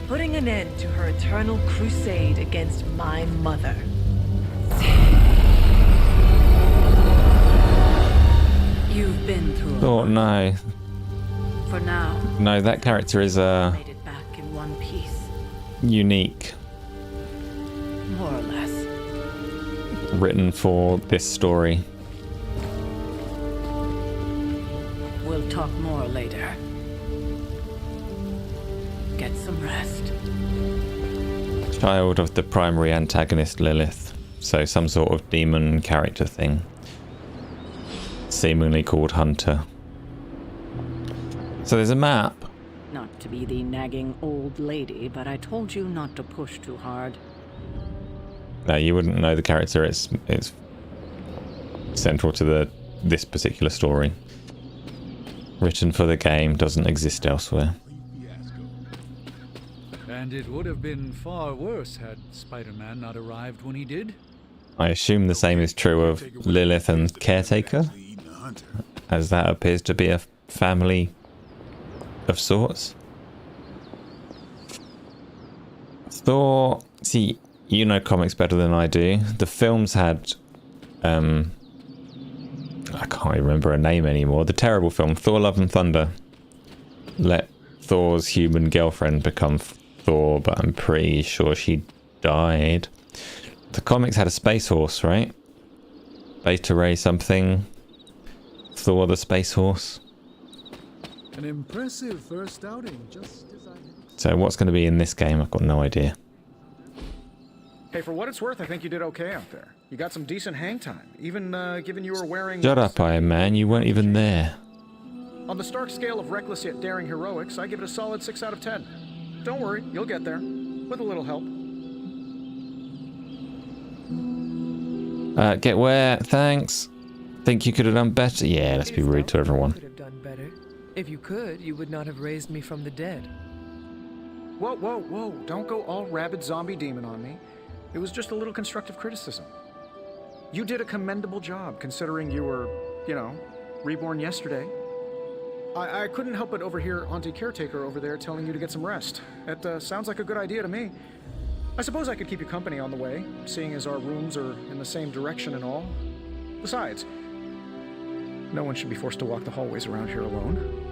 putting an end to her eternal crusade against my mother. You've been through a Oh lot. no. For now, No, that character is made it back in one piece, unique. more or less. Written for this story. We'll talk more later. Get some rest. Child of the primary antagonist Lilith. So some sort of demon character thing. Seemingly called Hunter. So there's a map. Not to be the nagging old lady, but I told you not to push too hard. No, you wouldn't know the character. It's central to this particular story. Written for the game, doesn't exist elsewhere. And it would have been far worse had Spider-Man not arrived when he did. I assume the same is true of Lilith and Caretaker, as that appears to be a family of sorts. Thor, see, you know comics better than I do. The films had, I can't remember her name anymore. The terrible film, Thor Love and Thunder, let Thor's human girlfriend become Thor, but I'm pretty sure she died. The comics had a space horse, right? Beta Ray something. Thor the space horse. An impressive first outing, just as I... So what's going to be in this game? I've got no idea. Hey, for what it's worth, I think you did okay out there. You got some decent hang time, even given you were wearing... Shut up, Iron Man. You weren't even there. On the Stark scale of reckless yet daring heroics, I give it a solid 6 out of 10. Don't worry, you'll get there. With a little help. Get where? Thanks. Think you could have done better? Yeah, let's be rude to everyone. Could have done better. If you could, you would not have raised me from the dead. Whoa, whoa, whoa. Don't go all rabid zombie demon on me. It was just a little constructive criticism. You did a commendable job, considering you were, you know, reborn yesterday. I couldn't help but overhear Auntie Caretaker over there telling you to get some rest. It sounds like a good idea to me. I suppose I could keep you company on the way, seeing as our rooms are in the same direction and all. Besides, no one should be forced to walk the hallways around here alone.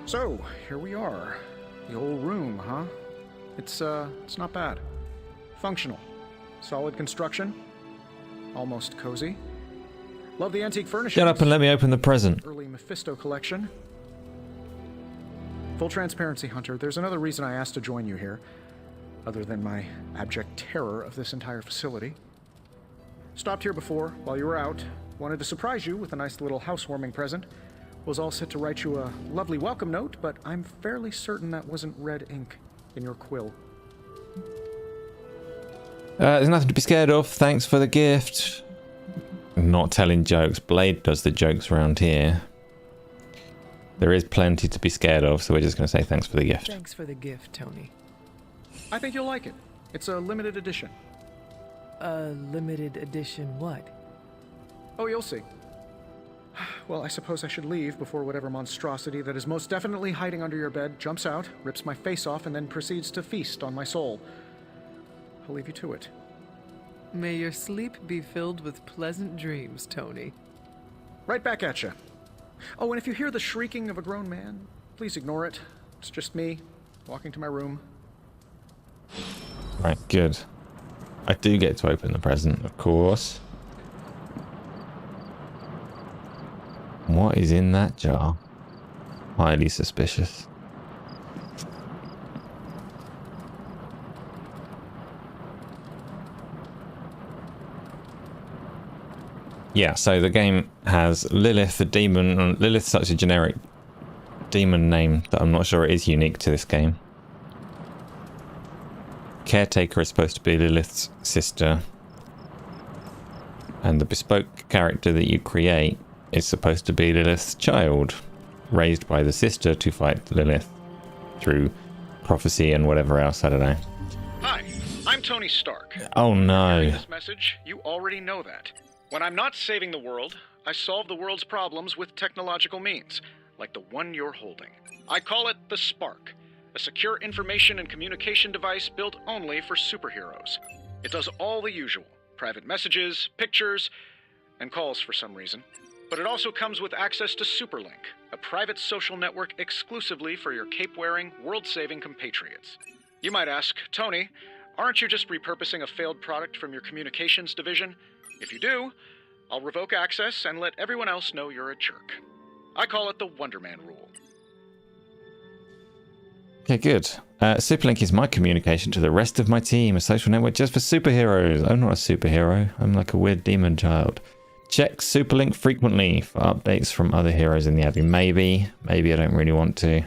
So, here we are. The old room, huh? It's not bad. Functional. Solid construction. Almost cozy. Love the antique furnishings. Shut up and let me open the present. Early Mephisto collection. Full transparency, Hunter. There's another reason I asked to join you here, other than my abject terror of this entire facility. Stopped here before, while you were out. Wanted to surprise you with a nice little housewarming present. Was all set to write you a lovely welcome note, but I'm fairly certain that wasn't red ink in your quill. There's nothing to be scared of. Thanks for the gift. Not telling jokes. Blade does the jokes around here. There is plenty to be scared of, so we're just going to say thanks for the gift. Thanks for the gift, Tony. I think you'll like it. It's a limited edition. A limited edition what? Oh, you'll see. Well, I suppose I should leave before whatever monstrosity that is most definitely hiding under your bed jumps out, rips my face off, and then proceeds to feast on my soul. I'll leave you to it. May your sleep be filled with pleasant dreams, Tony. Right back at you. Oh, and if you hear the shrieking of a grown man, please ignore it. It's just me, walking to my room. Right, good. I do get to open the present, of course. What is in that jar? Highly suspicious. Yeah, so the game has Lilith, the demon, and Lilith's such a generic demon name that I'm not sure it is unique to this game. Caretaker is supposed to be Lilith's sister, and the bespoke character that you create is supposed to be Lilith's child, raised by the sister to fight Lilith through prophecy and whatever else, I don't know. Hi, I'm Tony Stark. Oh no. This message, you already know that. When I'm not saving the world, I solve the world's problems with technological means, like the one you're holding. I call it the Spark, a secure information and communication device built only for superheroes. It does all the usual, private messages, pictures, and calls for some reason. But it also comes with access to Superlink, a private social network exclusively for your cape-wearing, world-saving compatriots. You might ask, Tony, aren't you just repurposing a failed product from your communications division? If you do, I'll revoke access and let everyone else know you're a jerk. I call it the Wonder Man rule. Okay, good. Superlink is my communication to the rest of my team, a social network just for superheroes. I'm not a superhero. I'm like a weird demon child. Check Superlink frequently for updates from other heroes in the abbey. Maybe I don't really want to.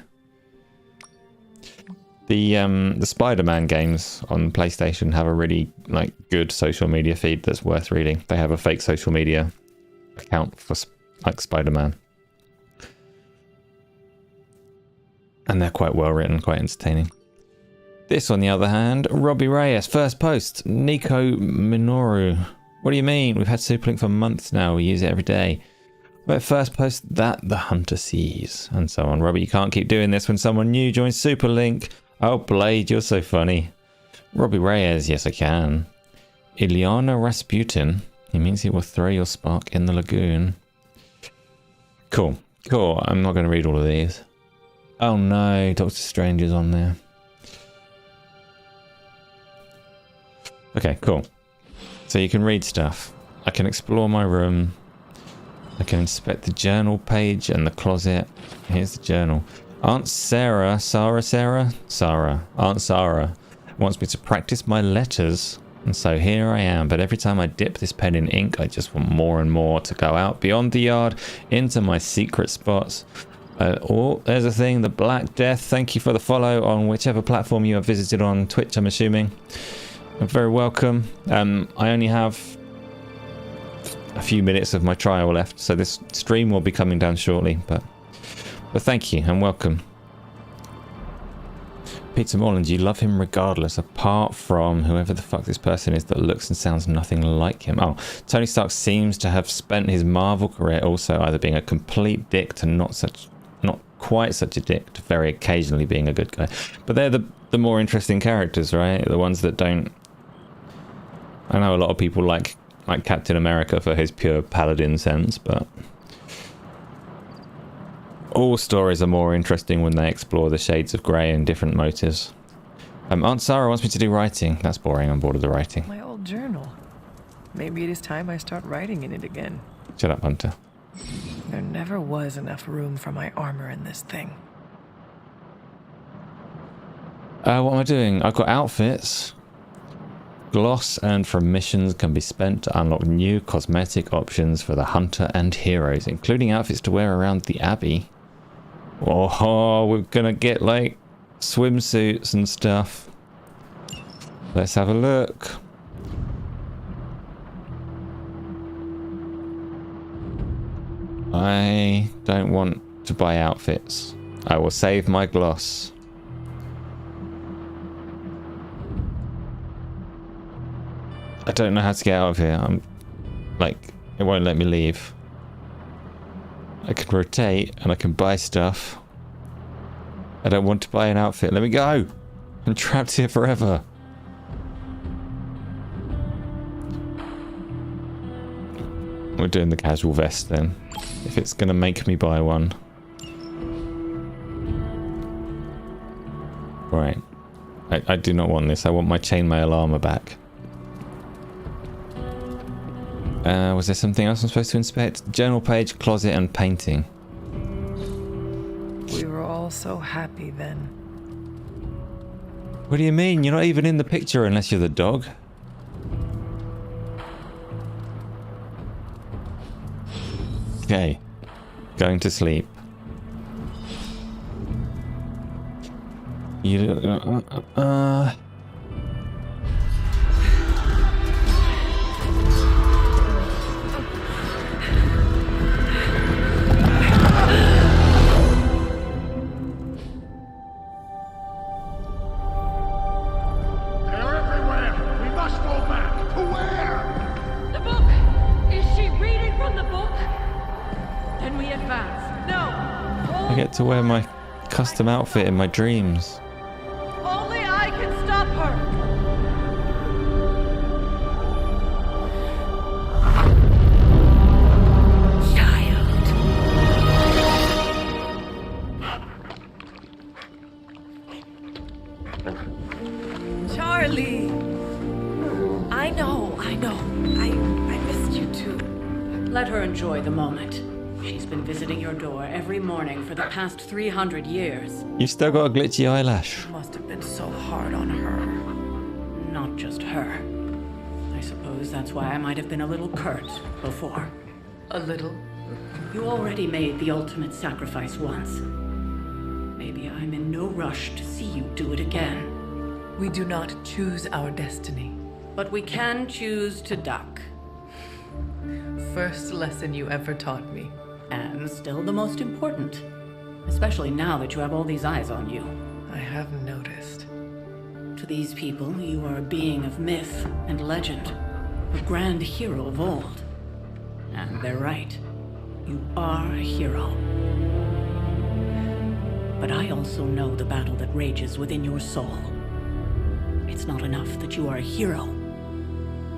The Spider-Man games on PlayStation have a really good social media feed that's worth reading. They have a fake social media account for Spider-Man, and they're quite well written, quite entertaining. This, on the other hand, Robbie Reyes, first post, Nico Minoru. What do you mean? We've had Superlink for months now. We use it every day. But first post that the hunter sees, and so on. Robbie, you can't keep doing this when someone new joins Superlink. Oh, Blade, you're so funny. Robbie Reyes, yes I can. Ilyana Rasputin, he means he will throw your spark in the lagoon. Cool. I'm not going to read all of these. Oh no, Doctor Strange is on there. Okay, cool. So you can read stuff. I can explore my room. I can inspect the journal page and the closet. Here's the journal. Aunt Sarah wants me to practice my letters, and so here I am. But every time I dip this pen in ink, I just want more and more to go out beyond the yard into my secret spots. Oh, there's a thing, the Black Death. Thank you for the follow on whichever platform you have visited on. Twitch, I'm assuming. You're very welcome. I only have a few minutes of my trial left, so this stream will be coming down shortly, but thank you and welcome. Peter Morland, you love him regardless, apart from whoever the fuck this person is that looks and sounds nothing like him. Oh, Tony Stark seems to have spent his Marvel career also either being a complete dick to not quite such a dick to very occasionally being a good guy. But they're the more interesting characters, right? The ones that don't... I know a lot of people like Captain America for his pure paladin sense, but... all stories are more interesting when they explore the shades of grey and different motives. Aunt Sarah wants me to do writing. That's boring, I'm bored of the writing. My old journal. Maybe it is time I start writing in it again. Shut up, Hunter. There never was enough room for my armor in this thing. What am I doing? I've got outfits. Gloss earned from missions can be spent to unlock new cosmetic options for the hunter and heroes, including outfits to wear around the Abbey. Oh, we're gonna get like swimsuits and stuff. Let's have a look. I don't want to buy outfits. I will save my gloss. I don't know how to get out of here. I'm like, it won't let me leave. I can rotate and I can buy stuff. I don't want to buy an outfit. Let me go. I'm trapped here forever. We're doing the casual vest then. If it's going to make me buy one. Right. I do not want this. I want my chainmail armor back. Was there something else I'm supposed to inspect? Journal page, closet, and painting. We were all so happy then. What do you mean? You're not even in the picture unless you're the dog. Okay. Going to sleep. You I get to wear my custom outfit in my dreams. Only I can stop her! Charlie! I know. I missed you too. Let her enjoy the moment. She's been visiting your door every morning for the past 300 years. You've still got a glitchy eyelash. Must have been so hard on her. Not just her. I suppose that's why I might have been a little curt before. A little? You already made the ultimate sacrifice once. Maybe I'm in no rush to see you do it again. We do not choose our destiny. But we can choose to duck. First lesson you ever taught me. And still the most important. Especially now that you have all these eyes on you. I have noticed. To these people, you are a being of myth and legend. A grand hero of old. And they're right. You are a hero. But I also know the battle that rages within your soul. It's not enough that you are a hero.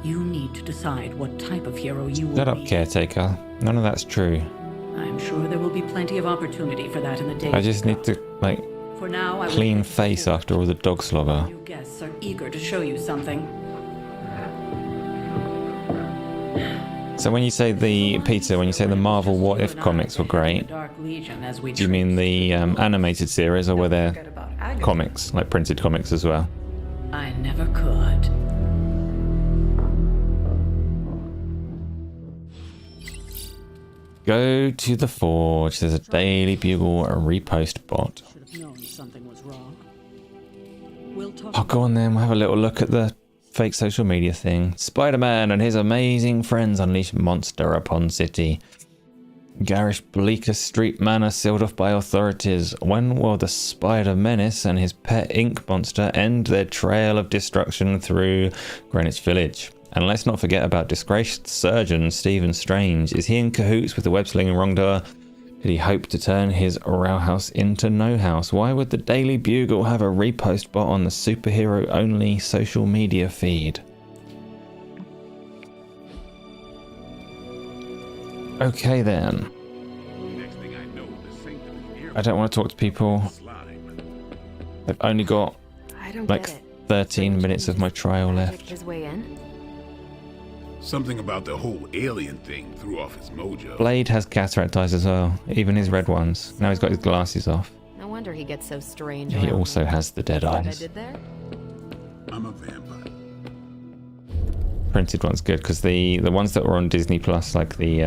You need to decide what type of hero you will be. Shut up, caretaker. None of that's true. I'm sure there will be plenty of opportunity for that in the days I just need to, like, For now, I clean face after all the dog slobber. New guests are eager to show you something. So when you say Peter, when you say the Marvel What If comics were great, Dark Legion, as we do you mean the animated series, or were there comics, like printed comics as well? I never could. Go to the forge. There's a Daily Bugle repost bot. Oh, go on then. We'll have a little look at the fake social media thing. Spider-Man and his amazing friends unleash monster upon city. Garish Bleecker Street Manor sealed off by authorities. When will the Spider Menace and his pet ink monster end their trail of destruction through Greenwich Village? And let's not forget about disgraced surgeon Stephen Strange. Is he in cahoots with the web-slinging wrongdoer? Did he hope to turn his row house into no house? Why would the Daily Bugle have a repost bot on the superhero-only social media feed? Okay then. I don't want to talk to people. I've only got like 13 minutes of my trial left. His way in? Something about the whole alien thing threw off his mojo. Blade has cataract eyes as well, even his red ones. Now he's got his glasses off. No wonder he gets so strange. He also has the dead What I eyes. did there? I'm a vampire. Printed one's good because the ones that were on Disney Plus, like the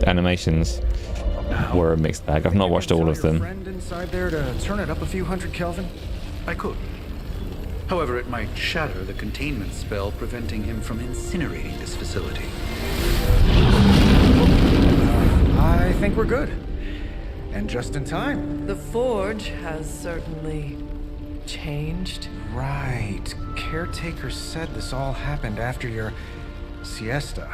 animations, were a mixed bag. I've not watched all of them. Friend inside there to turn it up a few hundred Kelvin? I could. However, it might shatter the containment spell preventing him from incinerating this facility. I think we're good. And just in time. The Forge has certainly changed. Right. Caretaker said this all happened after your siesta.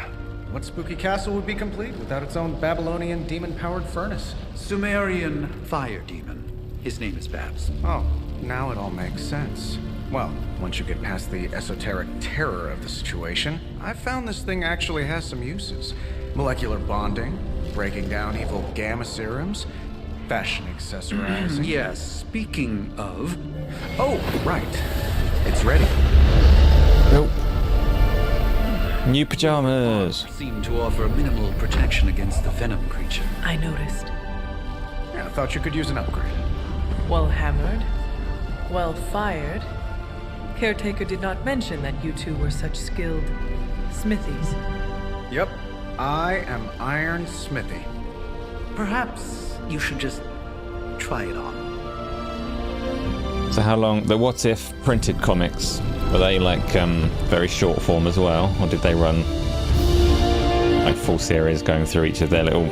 What spooky castle would be complete without its own Babylonian demon-powered furnace? Sumerian fire demon. His name is Babs. Oh, now it all makes sense. Well, once you get past the esoteric terror of the situation, I've found this thing actually has some uses. Molecular bonding, breaking down evil gamma serums, fashion accessorizing. Yes, speaking of... Oh, right. It's ready. Nope. New pajamas. Seem to offer minimal protection against the venom creature. I noticed. Yeah, I thought you could use an upgrade. Well hammered. Well fired. Caretaker did not mention that you two were such skilled smithies. Yep. I am Iron Smithy. Perhaps you should just try it on. So how long? The What If printed comics, were they like very short form as well? Or did they run like full series going through each of their little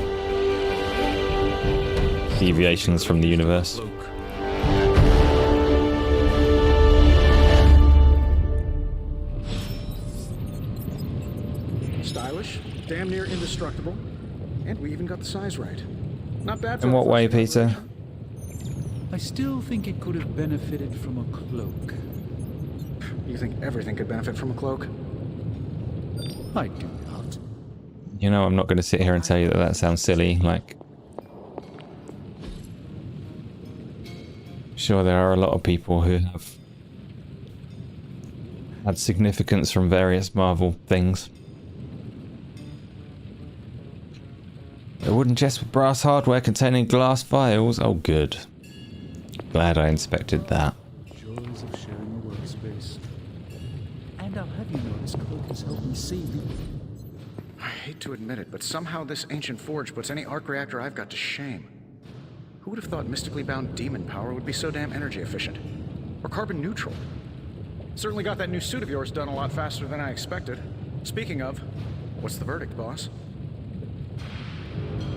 deviations from the universe? Stylish, damn near indestructible, and we even got the size right. Not bad for In what way, Peter? I still think it could have benefited from a cloak. You think everything could benefit from a cloak? I do not. You know, I'm not going to sit here and tell you that that sounds silly. Like, sure, there are a lot of people who have had significance from various Marvel things. A wooden chest with brass hardware containing glass vials. Oh, good. Glad I inspected that. Joys of sharing a workspace. And I'll have you know this cloak has helped me save the... I hate to admit it, but somehow this ancient forge puts any arc reactor I've got to shame. Who would have thought mystically bound demon power would be so damn energy efficient? Or carbon neutral? Certainly got that new suit of yours done a lot faster than I expected. Speaking of, what's the verdict, boss?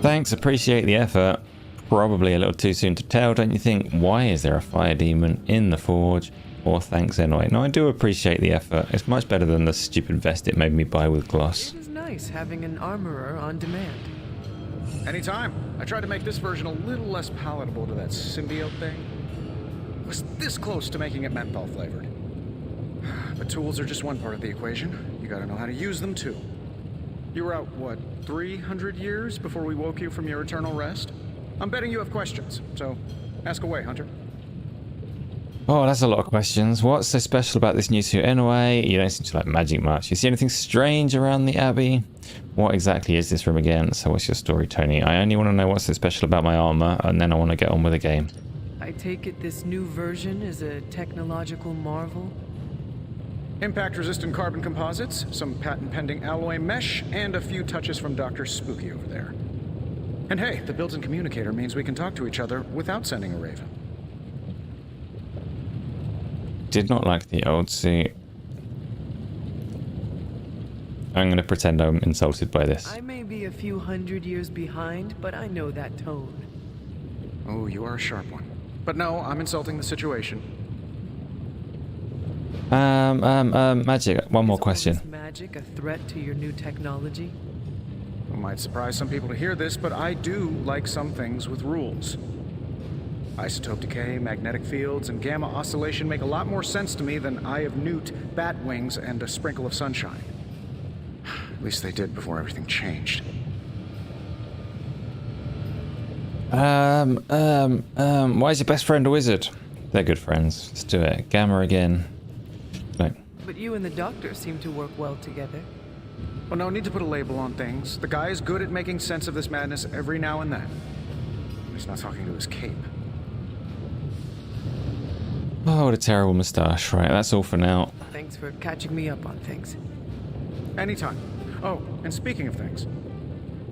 Thanks, appreciate the effort. Probably a little too soon to tell, don't you think? Why is there a fire demon in the forge? Or thanks anyway. No, I do appreciate the effort. It's much better than the stupid vest it made me buy with gloss. It is nice having an armorer on demand. Anytime. I tried to make this version a little less palatable to that symbiote thing. It was this close to making it menthol flavored. But tools are just one part of the equation. You gotta know how to use them too. You were out, what, 300 years before we woke you from your eternal rest? I'm betting you have questions, so ask away, Hunter. Oh, that's a lot of questions. What's so special about this new suit anyway? You don't seem to like magic much. You see anything strange around the Abbey? What exactly is this room again? So what's your story, Tony? I only want to know what's so special about my armor, and then I want to get on with the game. I take it this new version is a technological marvel? Impact-resistant carbon composites, some patent-pending alloy mesh, and a few touches from Dr. Spooky over there. And hey, the built-in communicator means we can talk to each other without sending a raven. Did not like the old suit. I'm going to pretend I'm insulted by this. I may be a few hundred years behind, but I know that tone. Oh, you are a sharp one. But no, I'm insulting the situation. Magic, one more question. Is magic a threat to your new technology? It might surprise some people to hear this, but I do like some things with rules. Isotope decay, magnetic fields, and gamma oscillation make a lot more sense to me than Eye of Newt, bat wings, and a sprinkle of sunshine. At least they did before everything changed. Why is your best friend a wizard? They're good friends. Let's do it. Gamma again. No. But you and the Doctor seem to work well together. Well, no need to put a label on things. The guy is good at making sense of this madness every now and then. He's not talking to his cape. Oh, what a terrible moustache. Right, that's all for now. Thanks for catching me up on things. Anytime. Oh, and speaking of things,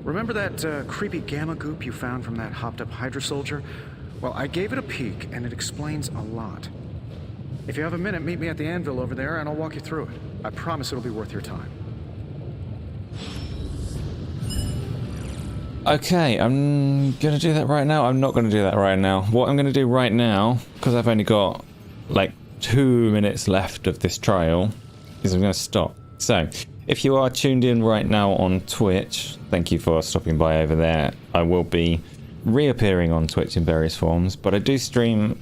remember that creepy gamma goop you found from that hopped-up Hydra soldier? Well, I gave it a peek, and it explains a lot. If you have a minute, meet me at the anvil over there, and I'll walk you through it. I promise it'll be worth your time. Okay, I'm gonna do that right now. I'm not gonna do that right now. What I'm gonna do right now, because I've only got like 2 minutes left of this trial, is I'm gonna stop. So, if you are tuned in right now on Twitch, thank you for stopping by over there. I will be reappearing on Twitch in various forms, but I do stream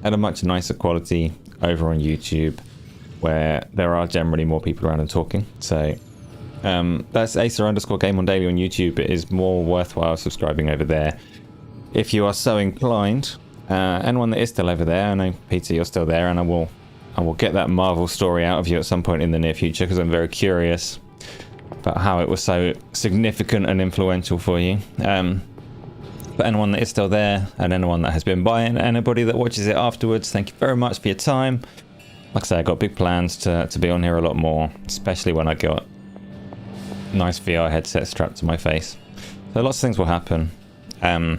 at a much nicer quality over on YouTube, where there are generally more people around and talking. So that's Acer_Game on Daily on YouTube. It is more worthwhile subscribing over there if you are so inclined. Anyone that is still over there, I know Peter, you're still there, and I will get that Marvel story out of you at some point in the near future, because I'm very curious about how it was so significant and influential for you. But anyone that is still there, and anyone that has been by, and anybody that watches it afterwards, thank you very much for your time. Like I say, I got big plans to be on here a lot more, especially when I got nice VR headset strapped to my face. So lots of things will happen. That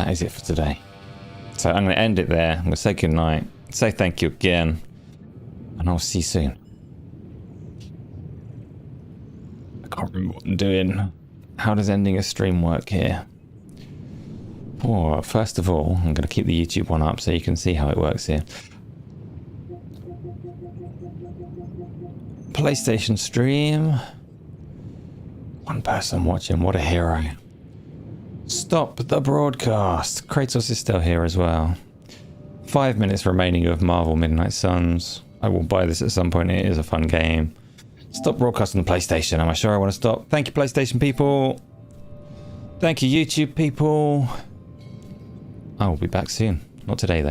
is it for today. So I'm going to end it there. I'm going to say goodnight, say thank you again, and I'll see you soon. I can't remember what I'm doing. How does ending a stream work here? Oh, first of all, I'm going to keep the YouTube one up so you can see how it works here. PlayStation stream. One person watching, what a hero. Stop the broadcast. Kratos is still here as well. 5 minutes remaining of Marvel Midnight Suns. I will buy this at some point. It is a fun game. Stop broadcasting the PlayStation. Am I sure I want to stop? Thank you, PlayStation people. Thank you, YouTube people. I will be back soon. Not today, though.